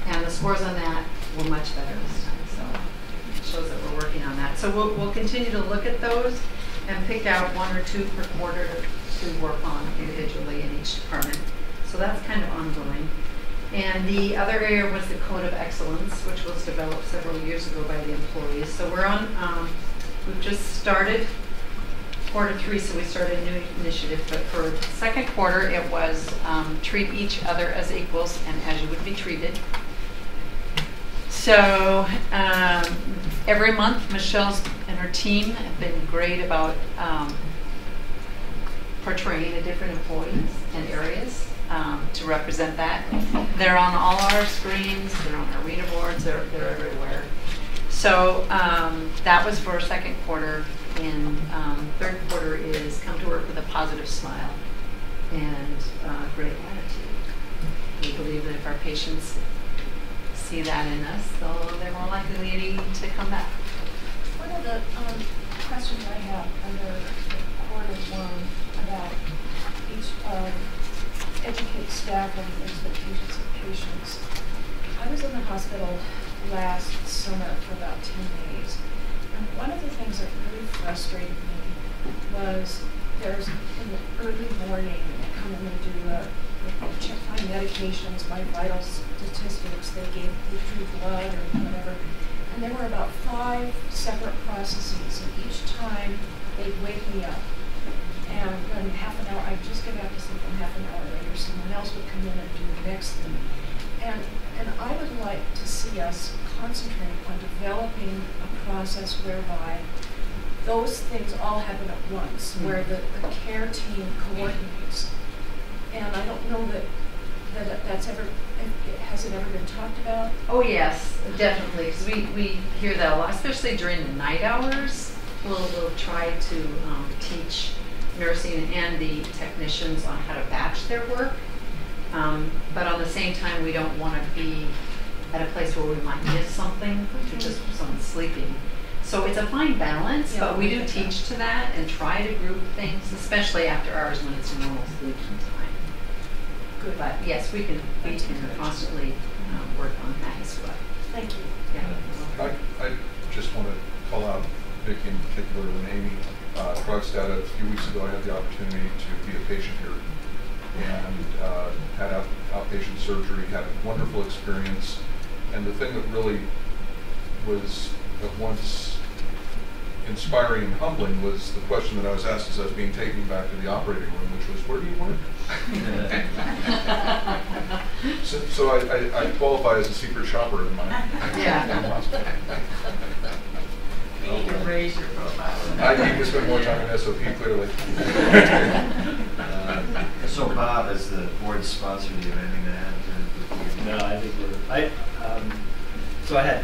and the scores on that were much better this time, so it shows that we're working on that. So we'll continue to look at those and pick out 1 or 2 per quarter to work on individually in each department. So that's kind of ongoing. And the other area was the Code of Excellence, which was developed several years ago by the employees. So we've just started quarter 3, so we started a new initiative, but for second quarter it was treat each other as equals and as you would be treated. So every month Michelle and her team have been great about portraying the different employees and areas to represent that. They're on all our screens, they're on our reader boards, they're everywhere. So that was for second quarter. And third quarter is come to work with a positive smile and great attitude. We believe that if our patients see that in us, they're more likely to come back. One of the questions I have under quarter 1 about each educate staff on the expectations of patients. I was in the hospital last summer for about 10 days. And one of the things that really frustrated me was there's in the early morning, they come in and do check my medications, my vital statistics, they drew blood or whatever. And there were about 5 separate processes, and each time they'd wake me up. And then half an hour, I'd just get back to sleep, and half an hour later, someone else would come in and do the next thing. And I would like to see us concentrate on developing a process whereby those things all happen at once, where the care team coordinates. And I don't know that's ever, has it ever been talked about? Oh yes, definitely, because we hear that a lot, especially during the night hours. We'll try to teach nursing and the technicians on how to batch their work. But on the same time, we don't want to be at a place where we might miss something to just someone sleeping. So it's a fine balance, Yeah, but we do teach to that and try to group things, especially after hours when it's normal sleeping time. Good. But yes, we can possibly work on that as well. Thank you. Yeah. I just want to call out Vicki in particular and Amy Krogstad. A few weeks ago, I had the opportunity to be a patient here and had outpatient surgery, had a wonderful experience. And the thing that really was at once inspiring and humbling was the question that I was asked as I was being taken back to the operating room, which was, where do you work? so I qualify as a secret shopper in my hospital. You need to raise your profile. I need to spend more time in SOP, clearly. So Bob, as the board sponsor, do you have anything to add? No, I think so I had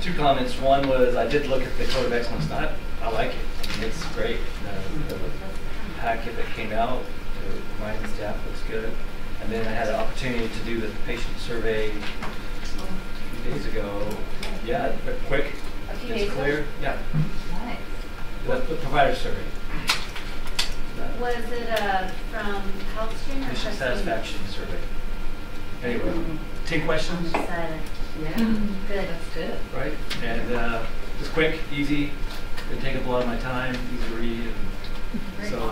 two comments. One was I did look at the Code of Excellence. I like it. I mean, it's great. The packet that came out to my staff looks good. And then I had an opportunity to do the patient survey a few days ago. Yeah, quick. A few it's days clear. ago? Yeah. Nice. The provider survey. Was it from HealthStream or Patient Prestige? satisfaction survey. Anyway, 10 questions. Excited. Yeah. Good. That's good. Right? And it's quick, easy, didn't take up a lot of my time, easy to read, and so I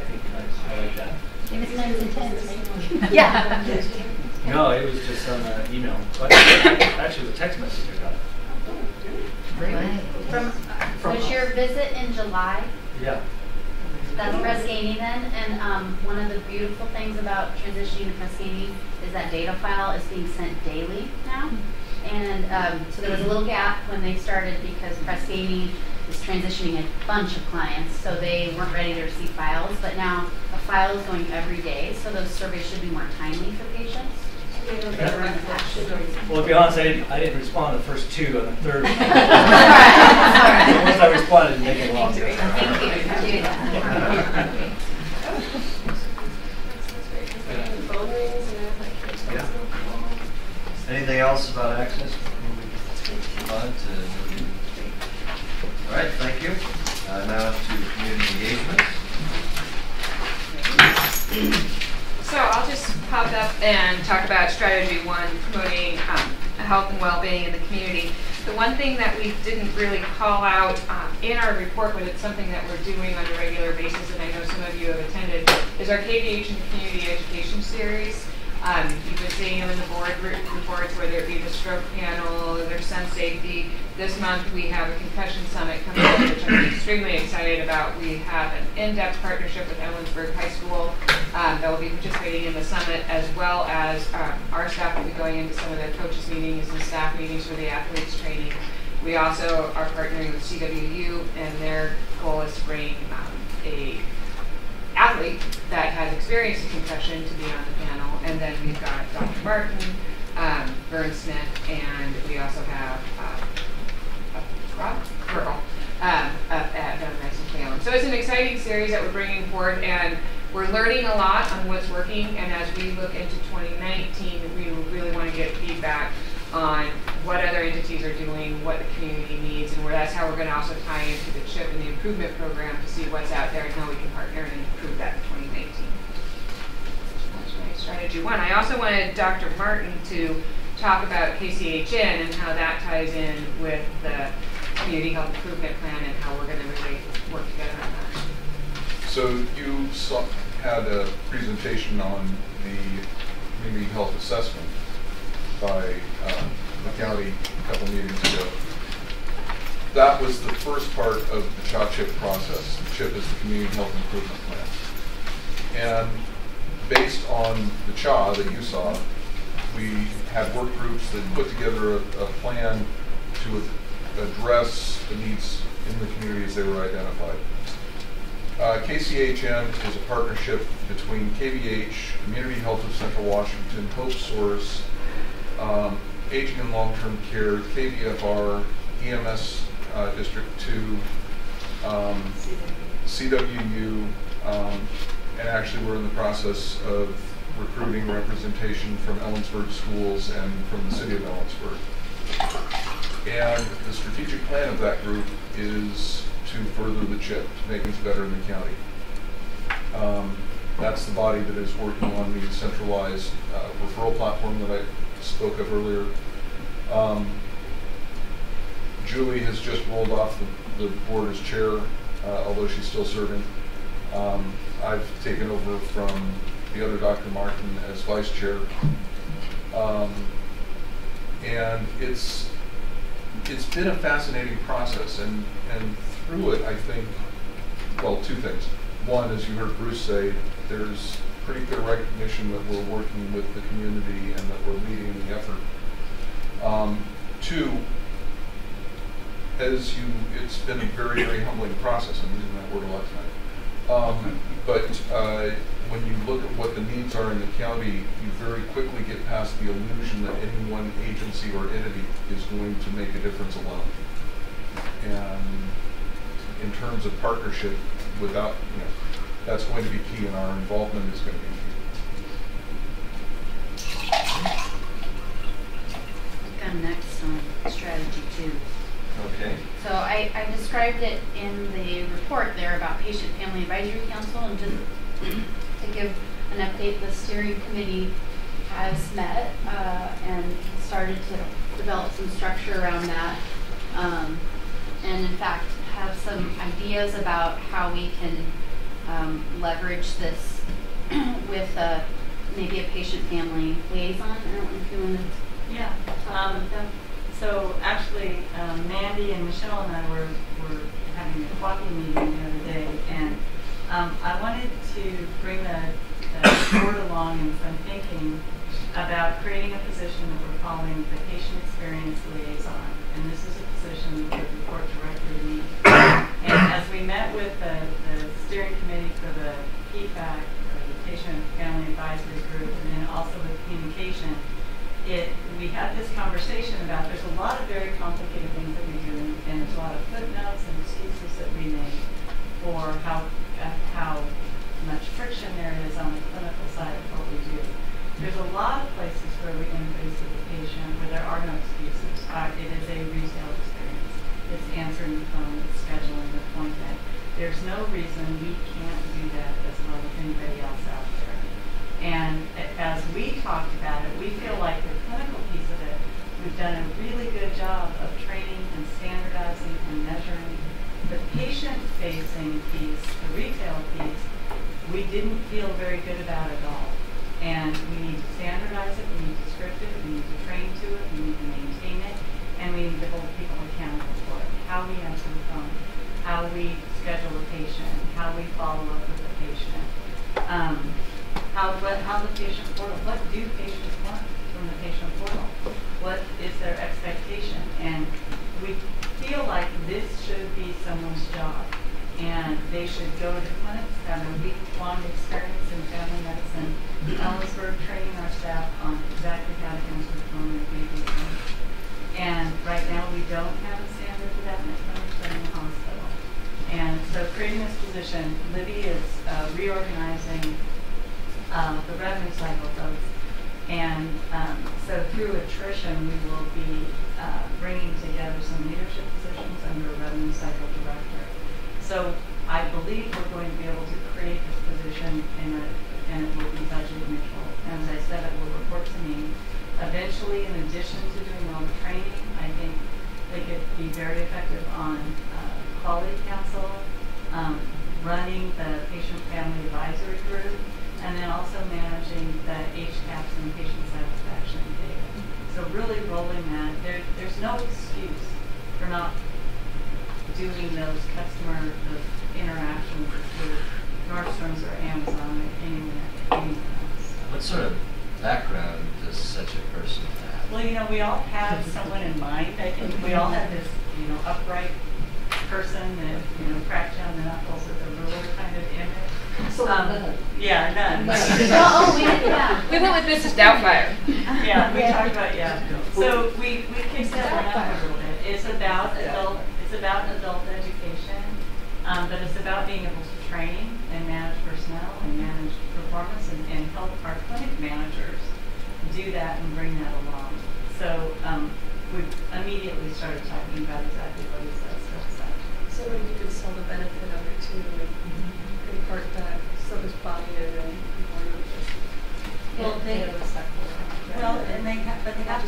think I like that. If it's not as intense. Yeah. No, it was just on email. But actually, it was a text message I got. From was your visit in July? Yeah. That's Prescaney then, and one of the beautiful things about transitioning to Prescaney is that data file is being sent daily now. And so there was a little gap when they started because Prescaney is transitioning a bunch of clients, so they weren't ready to receive files, but now a file is going every day, so those surveys should be more timely for patients. Well, to be honest, I didn't respond to the first two on the third one. All right. Once I responded, it made it long. Thank you for doing that. Yeah. Anything else about access before we move on to? All right, thank you. Now to community engagement. So I'll just pop up and talk about strategy 1, promoting health and well-being in the community. The one thing that we didn't really call out in our report, but it's something that we're doing on a regular basis, and I know some of you have attended, is our KVH and Community Education Series. You've been seeing them in the board reports, whether it be the stroke panel, their sun safety. This month we have a concussion summit coming up, which I'm extremely excited about. We have an in-depth partnership with Ellensburg High School that will be participating in the summit, as well as our staff will be going into some of their coaches meetings and staff meetings for the athletes training. We also are partnering with CWU, and their goal is to bring a athlete that has experienced a concussion to be on the panel. And then we've got Dr. Martin, Vern Smith, and we also have Rob Virgil up at Nice and Salem. So it's an exciting series that we're bringing forward, and we're learning a lot on what's working. And as we look into 2019, we really want to get feedback on what other entities are doing, what the community needs, and that's how we're going to also tie into the CHIP and the improvement program to see what's out there and how we can partner and improve that in 2019. That's my strategy 1. I also wanted Dr. Martin to talk about KCHN and how that ties in with the community health improvement plan and how we're going to really work together on that. So you had a presentation on the community health assessment by the county a couple meetings ago. That was the first part of the CHIP process. The CHIP is the Community Health Improvement Plan. And based on the CHA that you saw, we had work groups that put together a plan to address the needs in the community as they were identified. KCHN is a partnership between KVH, Community Health of Central Washington, Hope Source, Aging and Long-Term Care, KVFR, EMS District 2, CWU, and actually we're in the process of recruiting representation from Ellensburg schools and from the city of Ellensburg. And the strategic plan of that group is to further the CHIP, to make things better in the county. That's the body that is working on the centralized referral platform that I spoke of earlier. Julie has just rolled off the board as chair, although she's still serving. I've taken over from the other Dr. Martin as vice chair. And it's been a fascinating process, and through it, I think, well, two things. One, as you heard Bruce say, there's pretty clear recognition that we're working with the community and that we're leading the effort. Two, it's been a very, very humbling process. I'm using that word a lot tonight. But when you look at what the needs are in the county, you very quickly get past the illusion that any one agency or entity is going to make a difference alone. And in terms of partnership, without, that's going to be key, and our involvement is going to be key. I'm next on strategy 2. Okay. So I described it in the report there about Patient Family Advisory Council, and just to give an update, the steering committee has met and started to develop some structure around that, and in fact have some ideas about how we can leverage this with maybe a patient family liaison. I don't know if you want to. Yeah. So actually, Mandy and Michelle and I were having a coffee meeting the other day, and I wanted to bring the board along in some thinking about creating a position that we're calling the Patient Experience Liaison. And this is a position that would report directly to me. And as we met with the steering committee for the PFAC, or the Patient Family Advisory Group, and then also with communication, we had this conversation about there's a lot of very complicated things that we do, and there's a lot of footnotes and excuses that we make for how much friction there is on the clinical side of what we do. There's a lot of places where we interface with the patient where there are no excuses. It is a retail experience. It's answering the phone, it's scheduling the appointment. There's no reason we can't do that as well as anybody else out there. And as we talked about it, we feel like the clinical piece of it, we've done a really good job of training and standardizing and measuring. The patient-facing piece, the retail piece, we didn't feel very good about at all. And we need to standardize it, we need to script it, we need to train to it, we need to maintain it, and we need to hold people accountable for it. How we answer the phone, how we schedule a patient, how we follow up with the patient. How the patient portal, what do patients want from the patient portal? What is their expectation? And we feel like this should be someone's job. And they should go to clinics, have a week-long experience in family medicine, Ellisburg, training our staff on exactly how to answer the phone and do these things. And right now we don't have a standard for that in the clinics or in the hospital. And so creating this position, Libby is reorganizing the revenue cycle folks. And so through attrition, we will be bringing together some leadership positions under a revenue cycle director. So I believe we're going to be able to create this position and it will be budget neutral. And as I said, it will report to me. Eventually, in addition to doing all the training, I think they could be very effective on quality counsel, running the patient family advisory group, and then also managing the HCAHPS and patient satisfaction data. So really rolling that, there's no excuse for not doing those interactions with Nordstrom's or Amazon or anyone else. What sort of background does such a person have? Well, we all have someone in mind. I think we all have this, upright person that, cracks down the knuckles with a ruler kind of image. So yeah, none. We went with Mrs. Doubtfire. Yeah, we talked about, So we kicked that around a little bit. It's about adult education, but it's about being able to train and manage personnel and manage performance and help our clinic managers do that and bring that along. So we immediately started talking about exactly what he says. So maybe you could sell the benefit of it too, like impart that service body and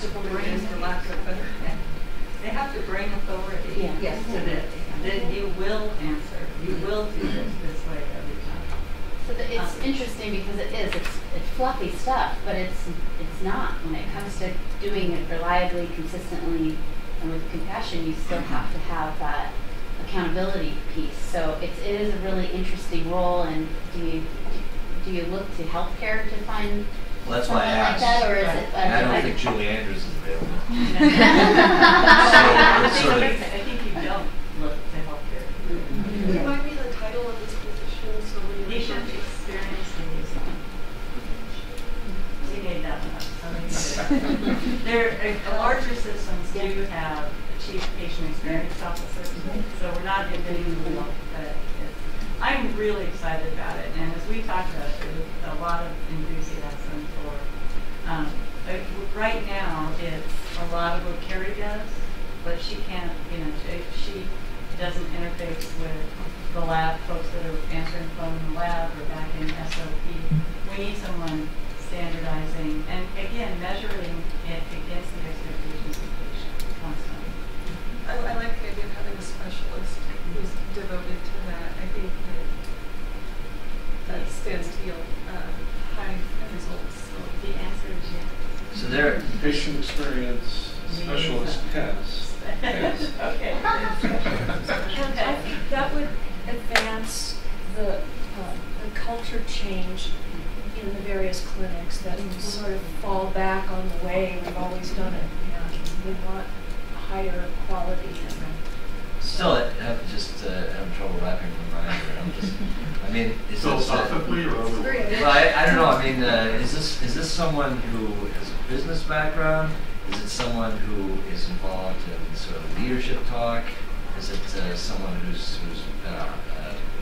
brings for lack of better. They have to bring authority. Yeah. Yes, to this. Then you will answer. You will do this way every time. So it's interesting because it's fluffy stuff, but it's not. When it comes to doing it reliably, consistently, and with compassion, you still have to have that accountability piece. So it is a really interesting role. And do you look to healthcare to find Well, that's why I something like asked. that, or is it? And I don't think Julie Andrews is available. I think you don't look to healthcare. Remind me the title of this position, so when you Patient experience liaison. You made that one up. Larger systems do have a chief patient experience officer, so we're not inventing the wheel. I'm really excited about it, and as we talked about it, there was a lot of enthusiasm for. Right now, it's a lot of what Carrie does, but she can't. She doesn't interface with the lab folks that are answering the phone in the lab or back in SOP. We need someone standardizing and again measuring it against the expectations of the patient constantly. I like the idea of having a specialist who's devoted to that. I think that stands to yield high results. So the answer is yes. So there, patient experience specialist has. Okay. And I think that would advance the culture change in the various clinics, that sort of fall back on the way we've always done it. And we want higher quality. still having trouble wrapping my mind around this. I mean, is philosophically or otherwise? Well, I don't know. I mean, is this someone who has a business background? Is it someone who is involved in sort of leadership talk? Is it someone who's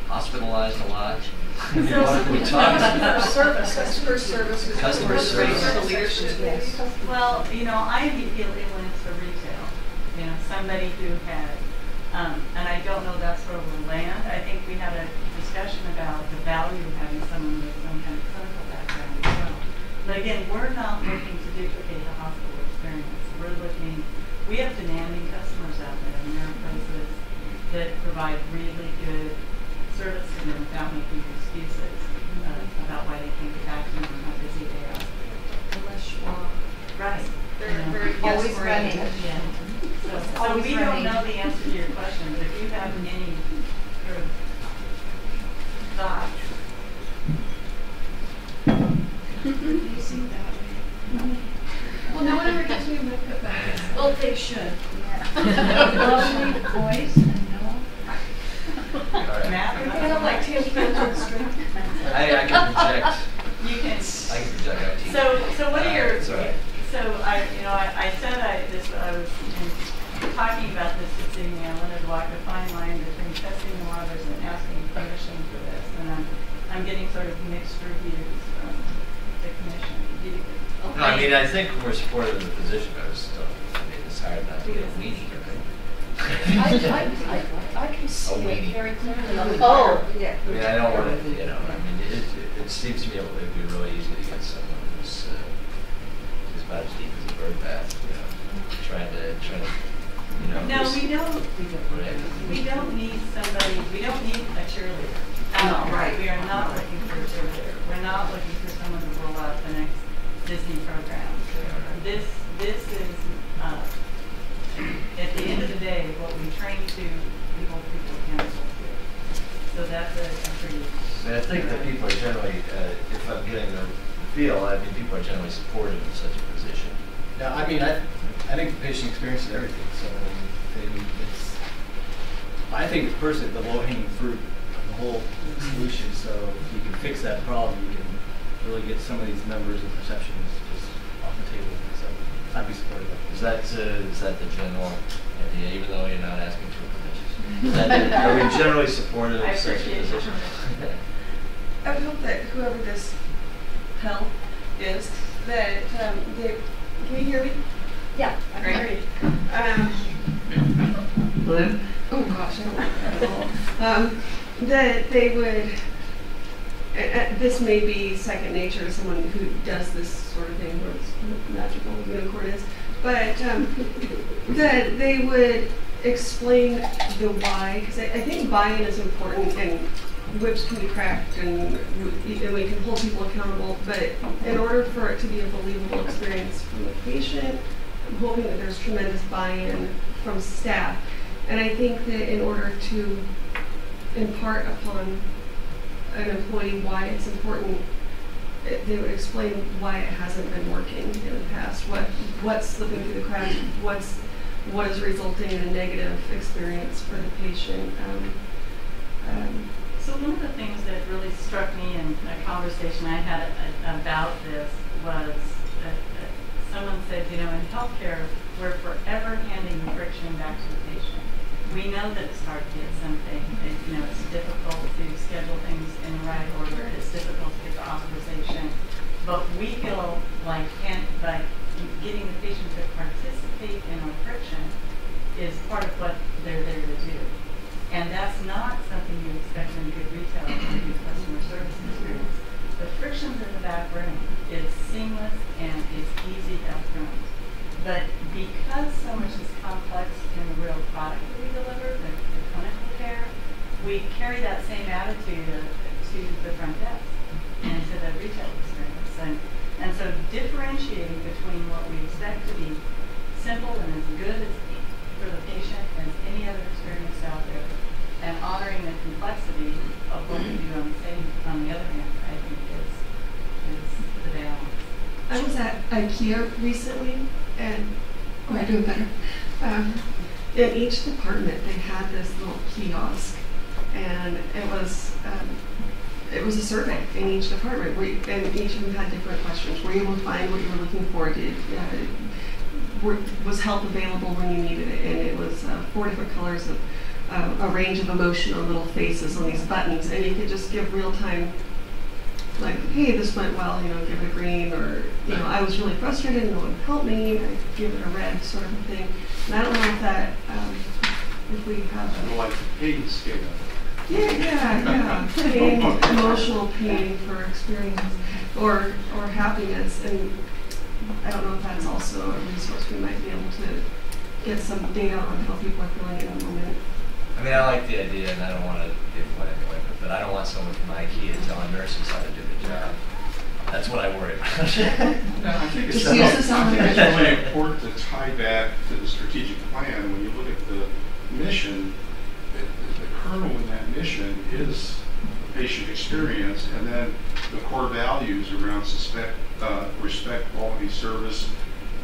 hospitalized a lot? I mean, what are we talking about? Customer service. Customer service. Leadership. Yes. Well, I immediately went to retail. Somebody who had, and I don't know that's where we'll land. I think we had a discussion about the value of having someone with some kind of clinical background as well. But again, we're not looking to duplicate the hospital experience. We have demanding customers out there, and there are places that provide really good service to them without making excuses about why they can't get back to them and how busy they are. Unless Schwab. Right. They're very always yes-oriented. running. Yeah. So we don't know the answer to your question, but if you have any sort of thought. Well, no one ever gives me a makeup back. Well, they should. Lovely voice and no. Matt, I don't like Tammy Cantor Street. I can project. You can. I can project IT. So what are your? It's all right. So I said I was talking about this this evening. I wanted to walk a fine line between testing the waters and asking permission for this, and I'm getting sort of mixed reviews from the commission. No, I mean, I think we're supportive of the position. It's hard not to get a weenie, right? I can see it very clearly. Oh, yeah. I mean, I don't want to, I mean, it seems to me it would be really easy to get someone who's about as deep as a bird bath, trying to, No, we don't need somebody, we don't need a cheerleader. No, right. We are not looking for a cheerleader. We're not looking for someone to roll out the next Disney program. This is, at the end of the day, what we train to, we hold people accountable to. So that's a pretty... But I think that people are generally, if I'm getting the feel, I mean, people are generally supportive of such a position. Yeah, I mean, I think the patient experience is everything. So I think it's personally the low-hanging fruit of the whole solution. So if you can fix that problem, you can really get some of these numbers and perceptions just off the table. So I'd be supportive of that. Is that the general idea, even though you're not asking for permission? Are we generally supportive of such a position? I would hope that whoever this hell is, that they, can you hear me? Yeah, I can hear you. Oh gosh, I don't like that at all. That they would, this may be second nature to someone who does this sort of thing where it's magical, unicorn is, but that they would explain the why, because I think buy-in is important, and whips can be cracked, and we can hold people accountable, but in order for it to be a believable experience from the patient, I'm hoping that there's tremendous buy-in from staff. And I think that in order to impart upon an employee why it's important, they would explain why it hasn't been working in the past, what's slipping through the cracks, what is resulting in a negative experience for the patient. So one of the things that really struck me in a conversation I had about this was that someone said, you know, in healthcare, we're forever handing friction back to the patient. We know that it's hard to get something. You know, it's difficult to schedule things in the right order. It's difficult to get the authorization. But we feel like by getting the patient to participate in our friction is part of what they're there to do. And that's not something you expect in a good retailer or a good customer service experience. The friction's in the back room. It's seamless and it's easy upfront. But because so much is complex in the real product that we deliver, the clinical care, we carry that same attitude to the front desk and to the retail experience. And so differentiating between what we expect to be simple and as good as for the patient as any other experience out there, and honoring the complexity of what we do on the other hand, I think is the balance. I was at IKEA recently, and I do it better. In each department, they had this little kiosk, and it was a survey in each department, and each of them had different questions. Were you able to find what you were looking for? Was help available when you needed it? And it was 4 different colors of a range of emotional little faces on these buttons, and you could just give real time, like, hey, this went well, you know, give it a green, or, you know, I was really frustrated and no one helped me, I give it a red, sort of a thing. And I don't know if that, if we have a... like the pain scale. Yeah. Pain, emotional pain for experience, or happiness, and I don't know if that's also a resource we might be able to get some data on how people are feeling in the moment. I mean, I like the idea, and I don't want to give one away, but I don't want someone from IKEA telling nurses how to do the job. That's what I worry about. No, I think it's really important to tie back to the strategic plan. When you look at the mission, the kernel in that mission is patient experience, and then the core values around respect, quality, service.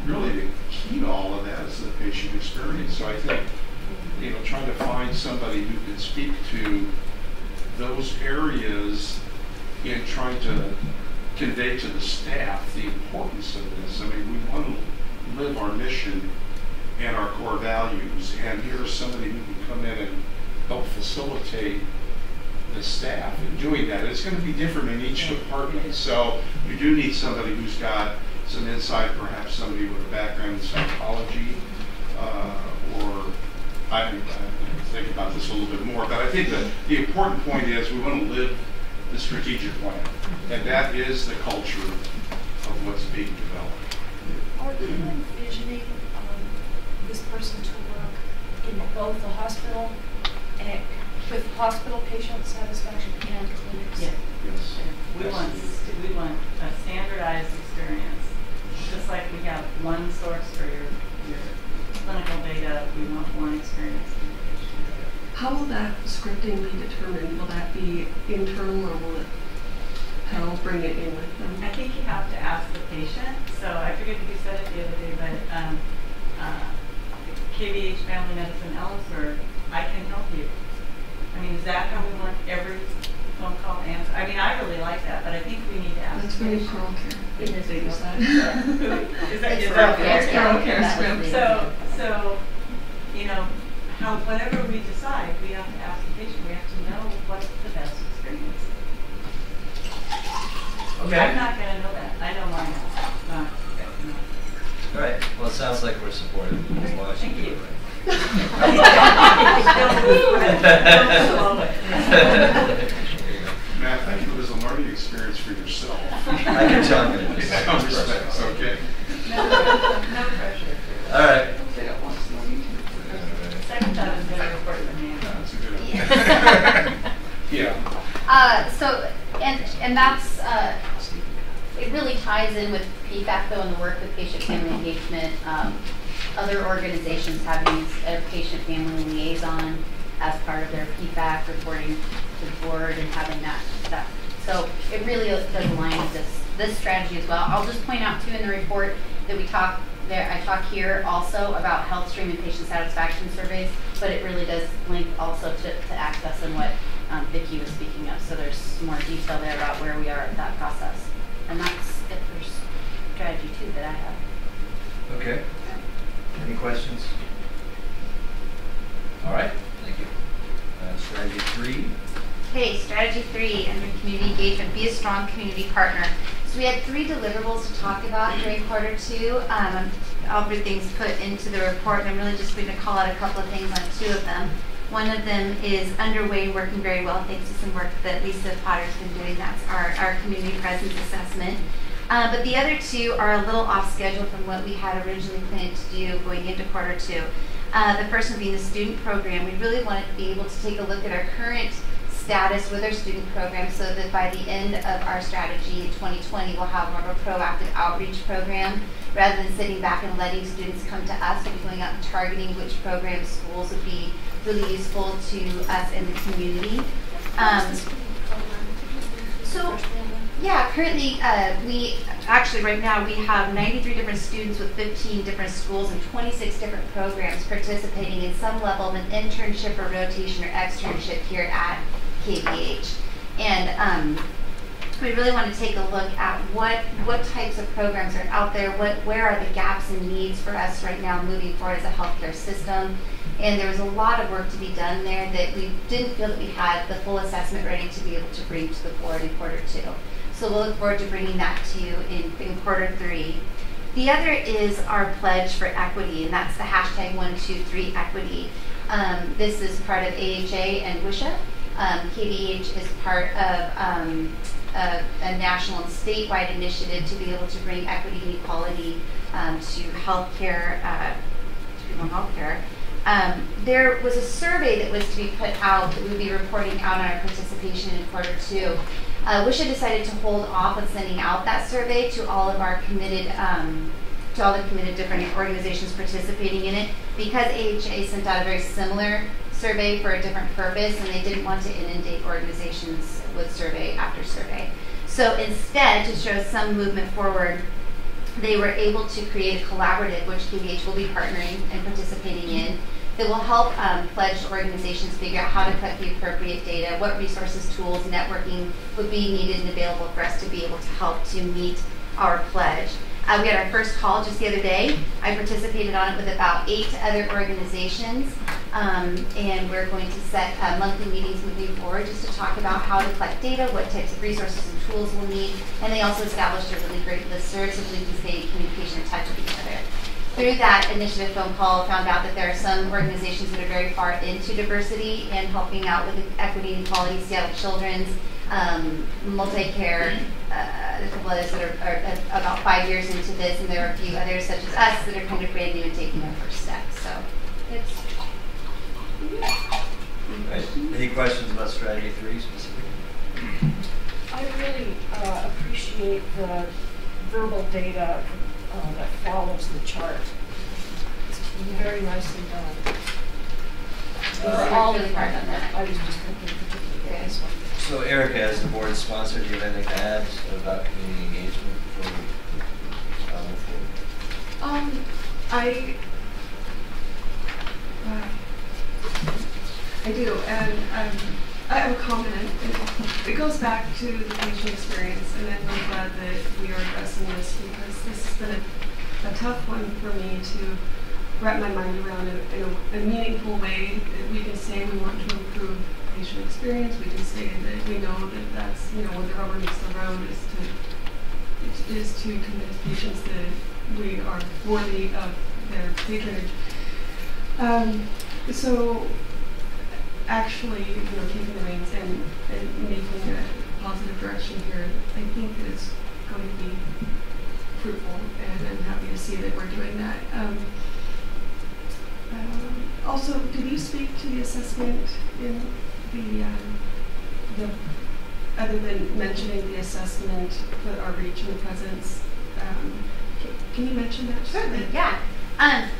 Really, the key to all of that is the patient experience. So I think, you know, trying to find somebody who can speak to those areas in trying to convey to the staff the importance of this. I mean, we want to live our mission and our core values, and here's somebody who can come in and help facilitate the staff in doing that. It's going to be different in each department, so you do need somebody who's got some insight, perhaps somebody with a background in psychology, or I think about this a little bit more, but I think that the important point is we want to live the strategic plan, and that is the culture of what's being developed. Are you envisioning this person to work in both the hospital and with hospital patient satisfaction and clinics? Yes. Yes. We want a standardized experience, just like we have one source for your clinical data. We want one experience. How will that scripting be determined? Will that be internal, or will it help bring it in with them? I think you have to ask the patient. So I forget who said it the other day, but KVH Family Medicine Ellisburg, I can help you. I mean, is that how we want every phone call answered? I mean, I really like that, but I think we need to ask. That's very Pearl Care. Is They use that. that Pearl Care script. So, you know, whatever we decide, we have to ask the patient. We have to know what's the best experience. Okay. I'm not going to know that. I know mine. Not. All right. Well, it sounds like we're supportive as long as you do it right. Matt, thank you. It was a learning experience for yourself. I can tell you. Respect, okay? No pressure. All right. Second time is better report than me. Yeah. So, and that's, it really ties in with PFAC though, and the work with patient family engagement. Other organizations having a patient family liaison as part of their PFAC, reporting to the board and having that. So it really does align with this strategy as well. I'll just point out too in the report that I talk here also about HealthStream and patient satisfaction surveys, but it really does link also to Access and what Vicki was speaking of. So there's more detail there about where we are at that process. And that's it for strategy 2 that I have. Okay. Any questions? All right. Thank you. Strategy 3. Okay, strategy 3 under community engagement, be a strong community partner. So we had 3 deliverables to talk about during quarter 2. Everything's put into the report, and I'm really just going to call out a couple of things on 2 of them. One of them is underway, working very well, thanks to some work that Lisa Potter's been doing. That's our community presence assessment. But the other 2 are a little off schedule from what we had originally planned to do going into quarter 2. The first one being the student program. We really wanted to be able to take a look at our current status with our student program so that by the end of our strategy in 2020, we'll have more of a proactive outreach program rather than sitting back and letting students come to us. We'll be going out and targeting which programs, schools would be really useful to us in the community. Yeah, currently right now we have 93 different students with 15 different schools and 26 different programs participating in some level of an internship or rotation or externship here at KVH. And we really want to take a look at what types of programs are out there, where are the gaps and needs for us right now moving forward as a healthcare system. And there was a lot of work to be done there that we didn't feel that we had the full assessment ready to be able to bring to the board in quarter 2. So we'll look forward to bringing that to you in quarter 3. The other is our pledge for equity, and that's the #123equity. This is part of AHA and WSHA. KVH is part of a national and statewide initiative to be able to bring equity and equality to healthcare, there was a survey that was to be put out that we'd be reporting out on our participation in quarter 2. WSHA decided to hold off on sending out that survey to all of our committed, to all the committed different organizations participating in it because AHA sent out a very similar survey for a different purpose, and they didn't want to inundate organizations with survey after survey. So instead, to show some movement forward, they were able to create a collaborative, which KVH will be partnering and participating in, that will help pledged organizations figure out how to collect the appropriate data, what resources, tools, networking would be needed and available for us to be able to help to meet our pledge. We had our first call just the other day. I participated on it with about 8 other organizations, and we're going to set monthly meetings moving forward just to talk about how to collect data, what types of resources and tools we'll need, and they also established a really great listserv so we can stay in communication and touch with each other. Through that initiative phone call, found out that there are some organizations that are very far into diversity and helping out with equity and equality, Seattle Children's, Multicare, a couple others that are about 5 years into this, and there are a few others such as us that are kind of brand new and taking their first steps. So it's... Right. Any questions about strategy 3 specifically? I really appreciate the verbal data that follows the chart. It's very nicely done. All really hard on that. I was just thinking particularly this one. So Erica, as the board sponsor, do you have anything to add about community engagement before we move forward? I do, and I have a comment. It goes back to the patient experience, and I'm really glad that we are addressing this because this has been a tough one for me to wrap my mind around in a meaningful way. That we can say we want to improve patient experience. We can say that we know that that's when the rubber meets the road is to convince patients that we are worthy of their patronage. So actually, taking the reins and making a positive direction here, I think that it's going to be fruitful, and I'm happy to see that we're doing that. Also, did you speak to the assessment in the other than mentioning the assessment, our reach and the presence? Can you mention that? Certainly, yeah.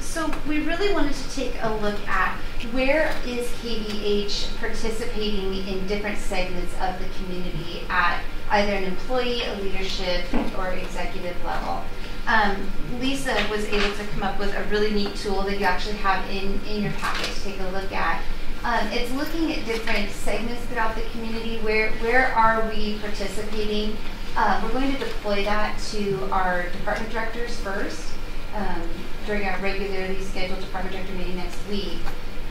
So we really wanted to take a look at where is KVH participating in different segments of the community at either an employee, a leadership, or executive level. Lisa was able to come up with a really neat tool that you actually have in your packet to take a look at. It's looking at different segments throughout the community. Where are we participating? We're going to deploy that to our department directors first during our regularly scheduled department director meeting next week.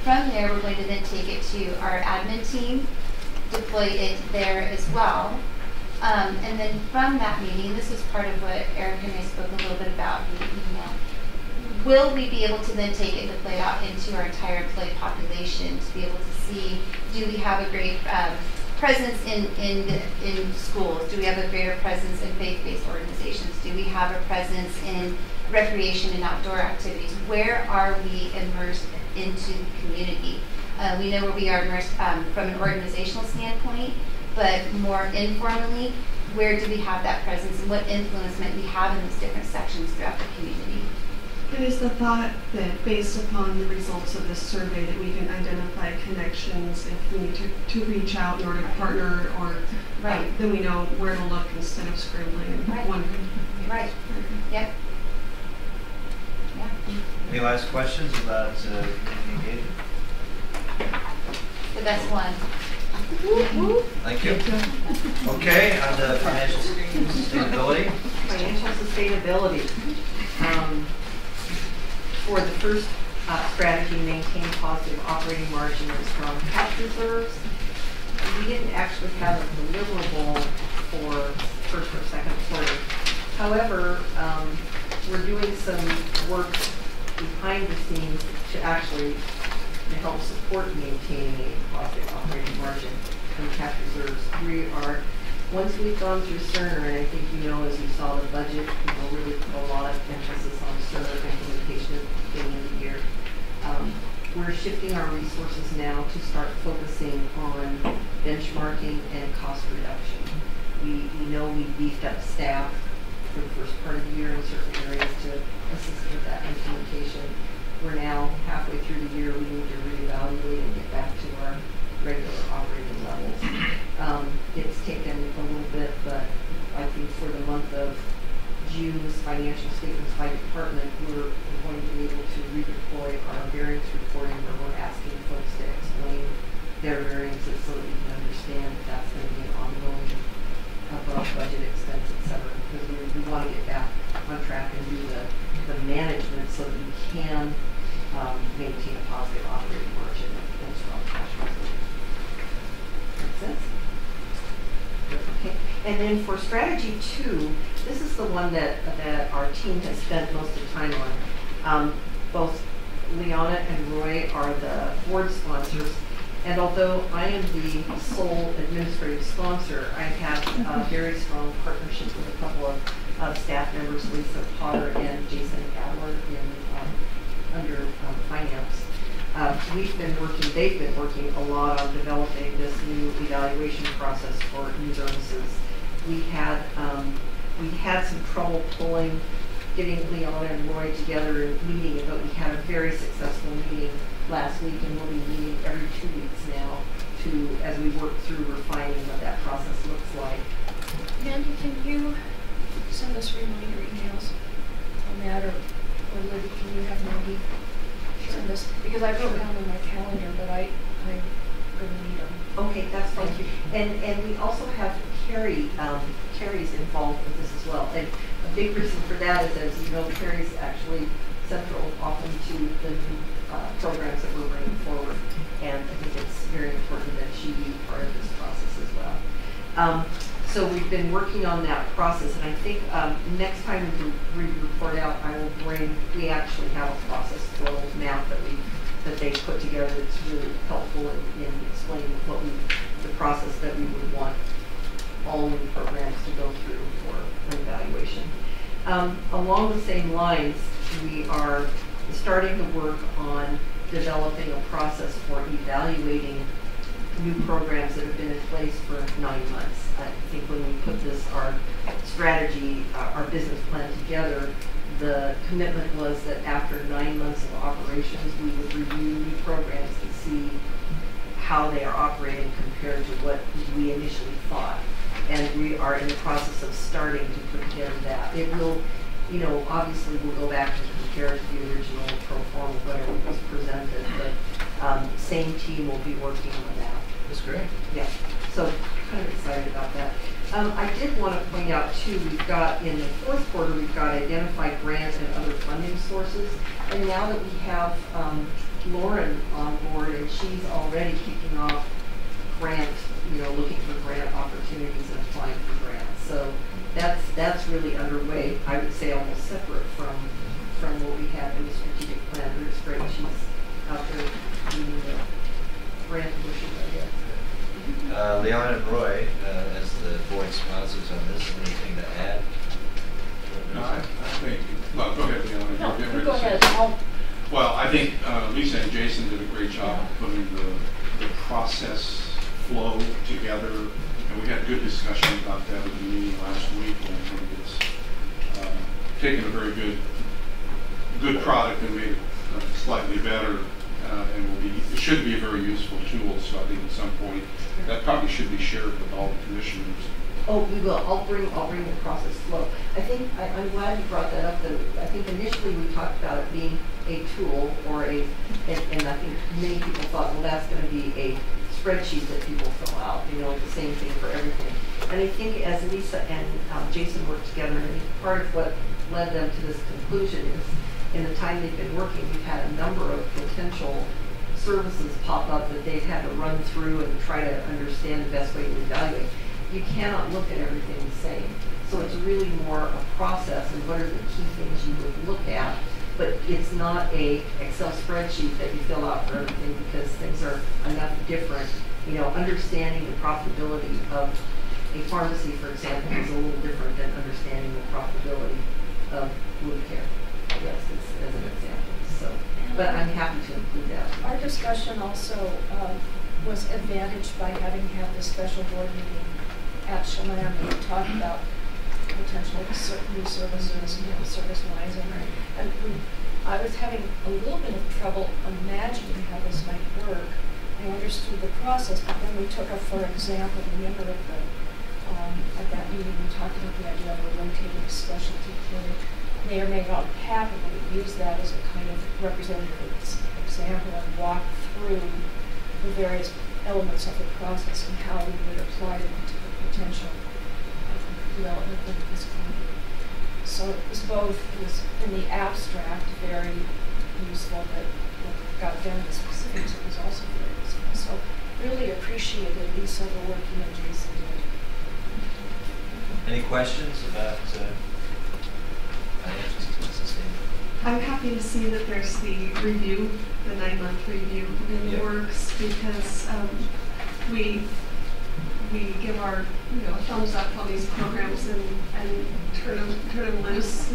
From there, we're going to then take it to our admin team, deploy it there as well. And then from that meeting, this is part of what Erica and I spoke a little bit about in the email. Will we be able to then take it and deploy it out into our entire employee population to be able to see, do we have a great presence in schools? Do we have a greater presence in faith-based organizations? Do we have a presence in recreation and outdoor activities? Where are we immersed into the community? We know where we are immersed from an organizational standpoint, but more informally, where do we have that presence and what influence might we have in these different sections throughout the community? And is the thought that based upon the results of this survey that we can identify connections if we need to reach out in order to partner, or then we know where to look instead of scrambling and wondering? Right. Yep. Yeah. Any last questions about community engagement? The best one. Thank you. Okay, on the financial sustainability. Financial sustainability. For the first strategy, maintain positive operating margin and strong cash reserves. We didn't actually have a deliverable for first or second quarter. However, we're doing some work behind the scenes to actually help support maintaining a positive operating margin and cash reserves. We are, once we've gone through Cerner, and I think you know, as you saw the budget, really put a lot of emphasis on Cerner implementation at the beginning of the year. We're shifting our resources now to start focusing on benchmarking and cost reduction. We know we beefed up staff for the first part of the year in certain areas to assist with that implementation. We're now halfway through the year. We need to reevaluate and get back to our regular operating levels. It's taken a little bit, but I think for the month of June's financial statements by department, we're going to be able to redeploy our variance reporting, where we're asking folks to explain their variances so that we can understand if that's going to be an ongoing above budget expense, et cetera. Because we want to get back on track and do the management so that we can maintain a positive operating margin and strong cash reserves. Make sense? Okay. And then for strategy 2, this is the one that our team has spent most of the time on. Both Liana and Roy are the board sponsors, and although I am the sole administrative sponsor, I have a very strong partnership with a couple of staff members, Lisa Potter and Jason Adler under finance. They've been working a lot on developing this new evaluation process for new services. We had some trouble getting Leona and Roy together and meeting, but we had a very successful meeting last week, and we'll be meeting every 2 weeks now as we work through refining what that process looks like. Mandy, can you send us reminder emails on that, or Libby, can you have Mandy send us, because I wrote down in my calendar, but I'm going to need them. Okay, that's fine. And we also have Carrie. Carrie's involved with this as well. And a big reason for that is, as you know, Carrie's actually central often to the new programs that we're bringing forward. And I think it's very important that she be part of this process as well. So we've been working on that process, and I think next time we report out, we actually have a process flow map that they put together that's really helpful in explaining the process that we would want all new programs to go through for evaluation. Along the same lines, we are starting to work on developing a process for evaluating new programs that have been in place for 9 months. I think when we put our strategy, our business plan together, the commitment was that after 9 months of operations, we would review new programs to see how they are operating compared to what we initially thought. And we are in the process of starting to put together that. It will, obviously we'll go back and compare to the original pro forma, whatever was presented, but same team will be working on that. That's great. Yeah, so kind of excited about that. I did want to point out too, we've got in the fourth quarter, we've got identified grants and other funding sources. And now that we have Lauren on board and she's already kicking off grants, looking for grant opportunities and applying for grants. So that's really underway. I would say almost separate from what we had in the strategic plan. But it's great she's out there leading the grant pushes, I guess. Leon and Roy, as the board sponsors on this, anything to add? No, I think, well, go ahead, Leon. No, go ahead. Well, I think Lisa and Jason did a great job of putting the process flow together, and we had a good discussion about that at the meeting last week, and I think it's taken a very good product and made it slightly better, and it should be a very useful tool. So I think at some point that probably should be shared with all the commissioners. Oh, we will. I'll bring the process flow. I think I'm glad you brought that up. That I think initially we talked about it being a tool and I think many people thought, well, that's going to be a spreadsheet that people fill out. The same thing for everything. And I think as Lisa and Jason worked together, and part of what led them to this conclusion is in the time they've been working, we've had a number of potential services pop up that they've had to run through and try to understand the best way to evaluate. You cannot look at everything the same. So it's really more a process and what are the key things you would look at. But it's not a Excel spreadsheet that you fill out for everything because things are enough different. Understanding the profitability of a pharmacy, for example, is a little different than understanding the profitability of wound care, I guess, as an example. So, but I'm happy to include that. Our discussion also was advantaged by having had this special board meeting at Chelan. We talked about potential new services and service lines. And I was having a little bit of trouble imagining how this might work. I understood the process, but then we took for example, remember at that meeting we talked about the idea of a rotating specialty clinic. May or may not happen, but we use that as a kind of representative example and walk through the various elements of the process and how we would apply them to the potential development of this clinic. So it was in the abstract, very useful, but what got down to the specifics, it was also very useful. So really appreciated Lisa, the work you and Jason did. Any questions about financial sustainability? I'm happy to see that there's the review, the 9-month review in the works, because we give our thumbs up on these programs and turn them loose.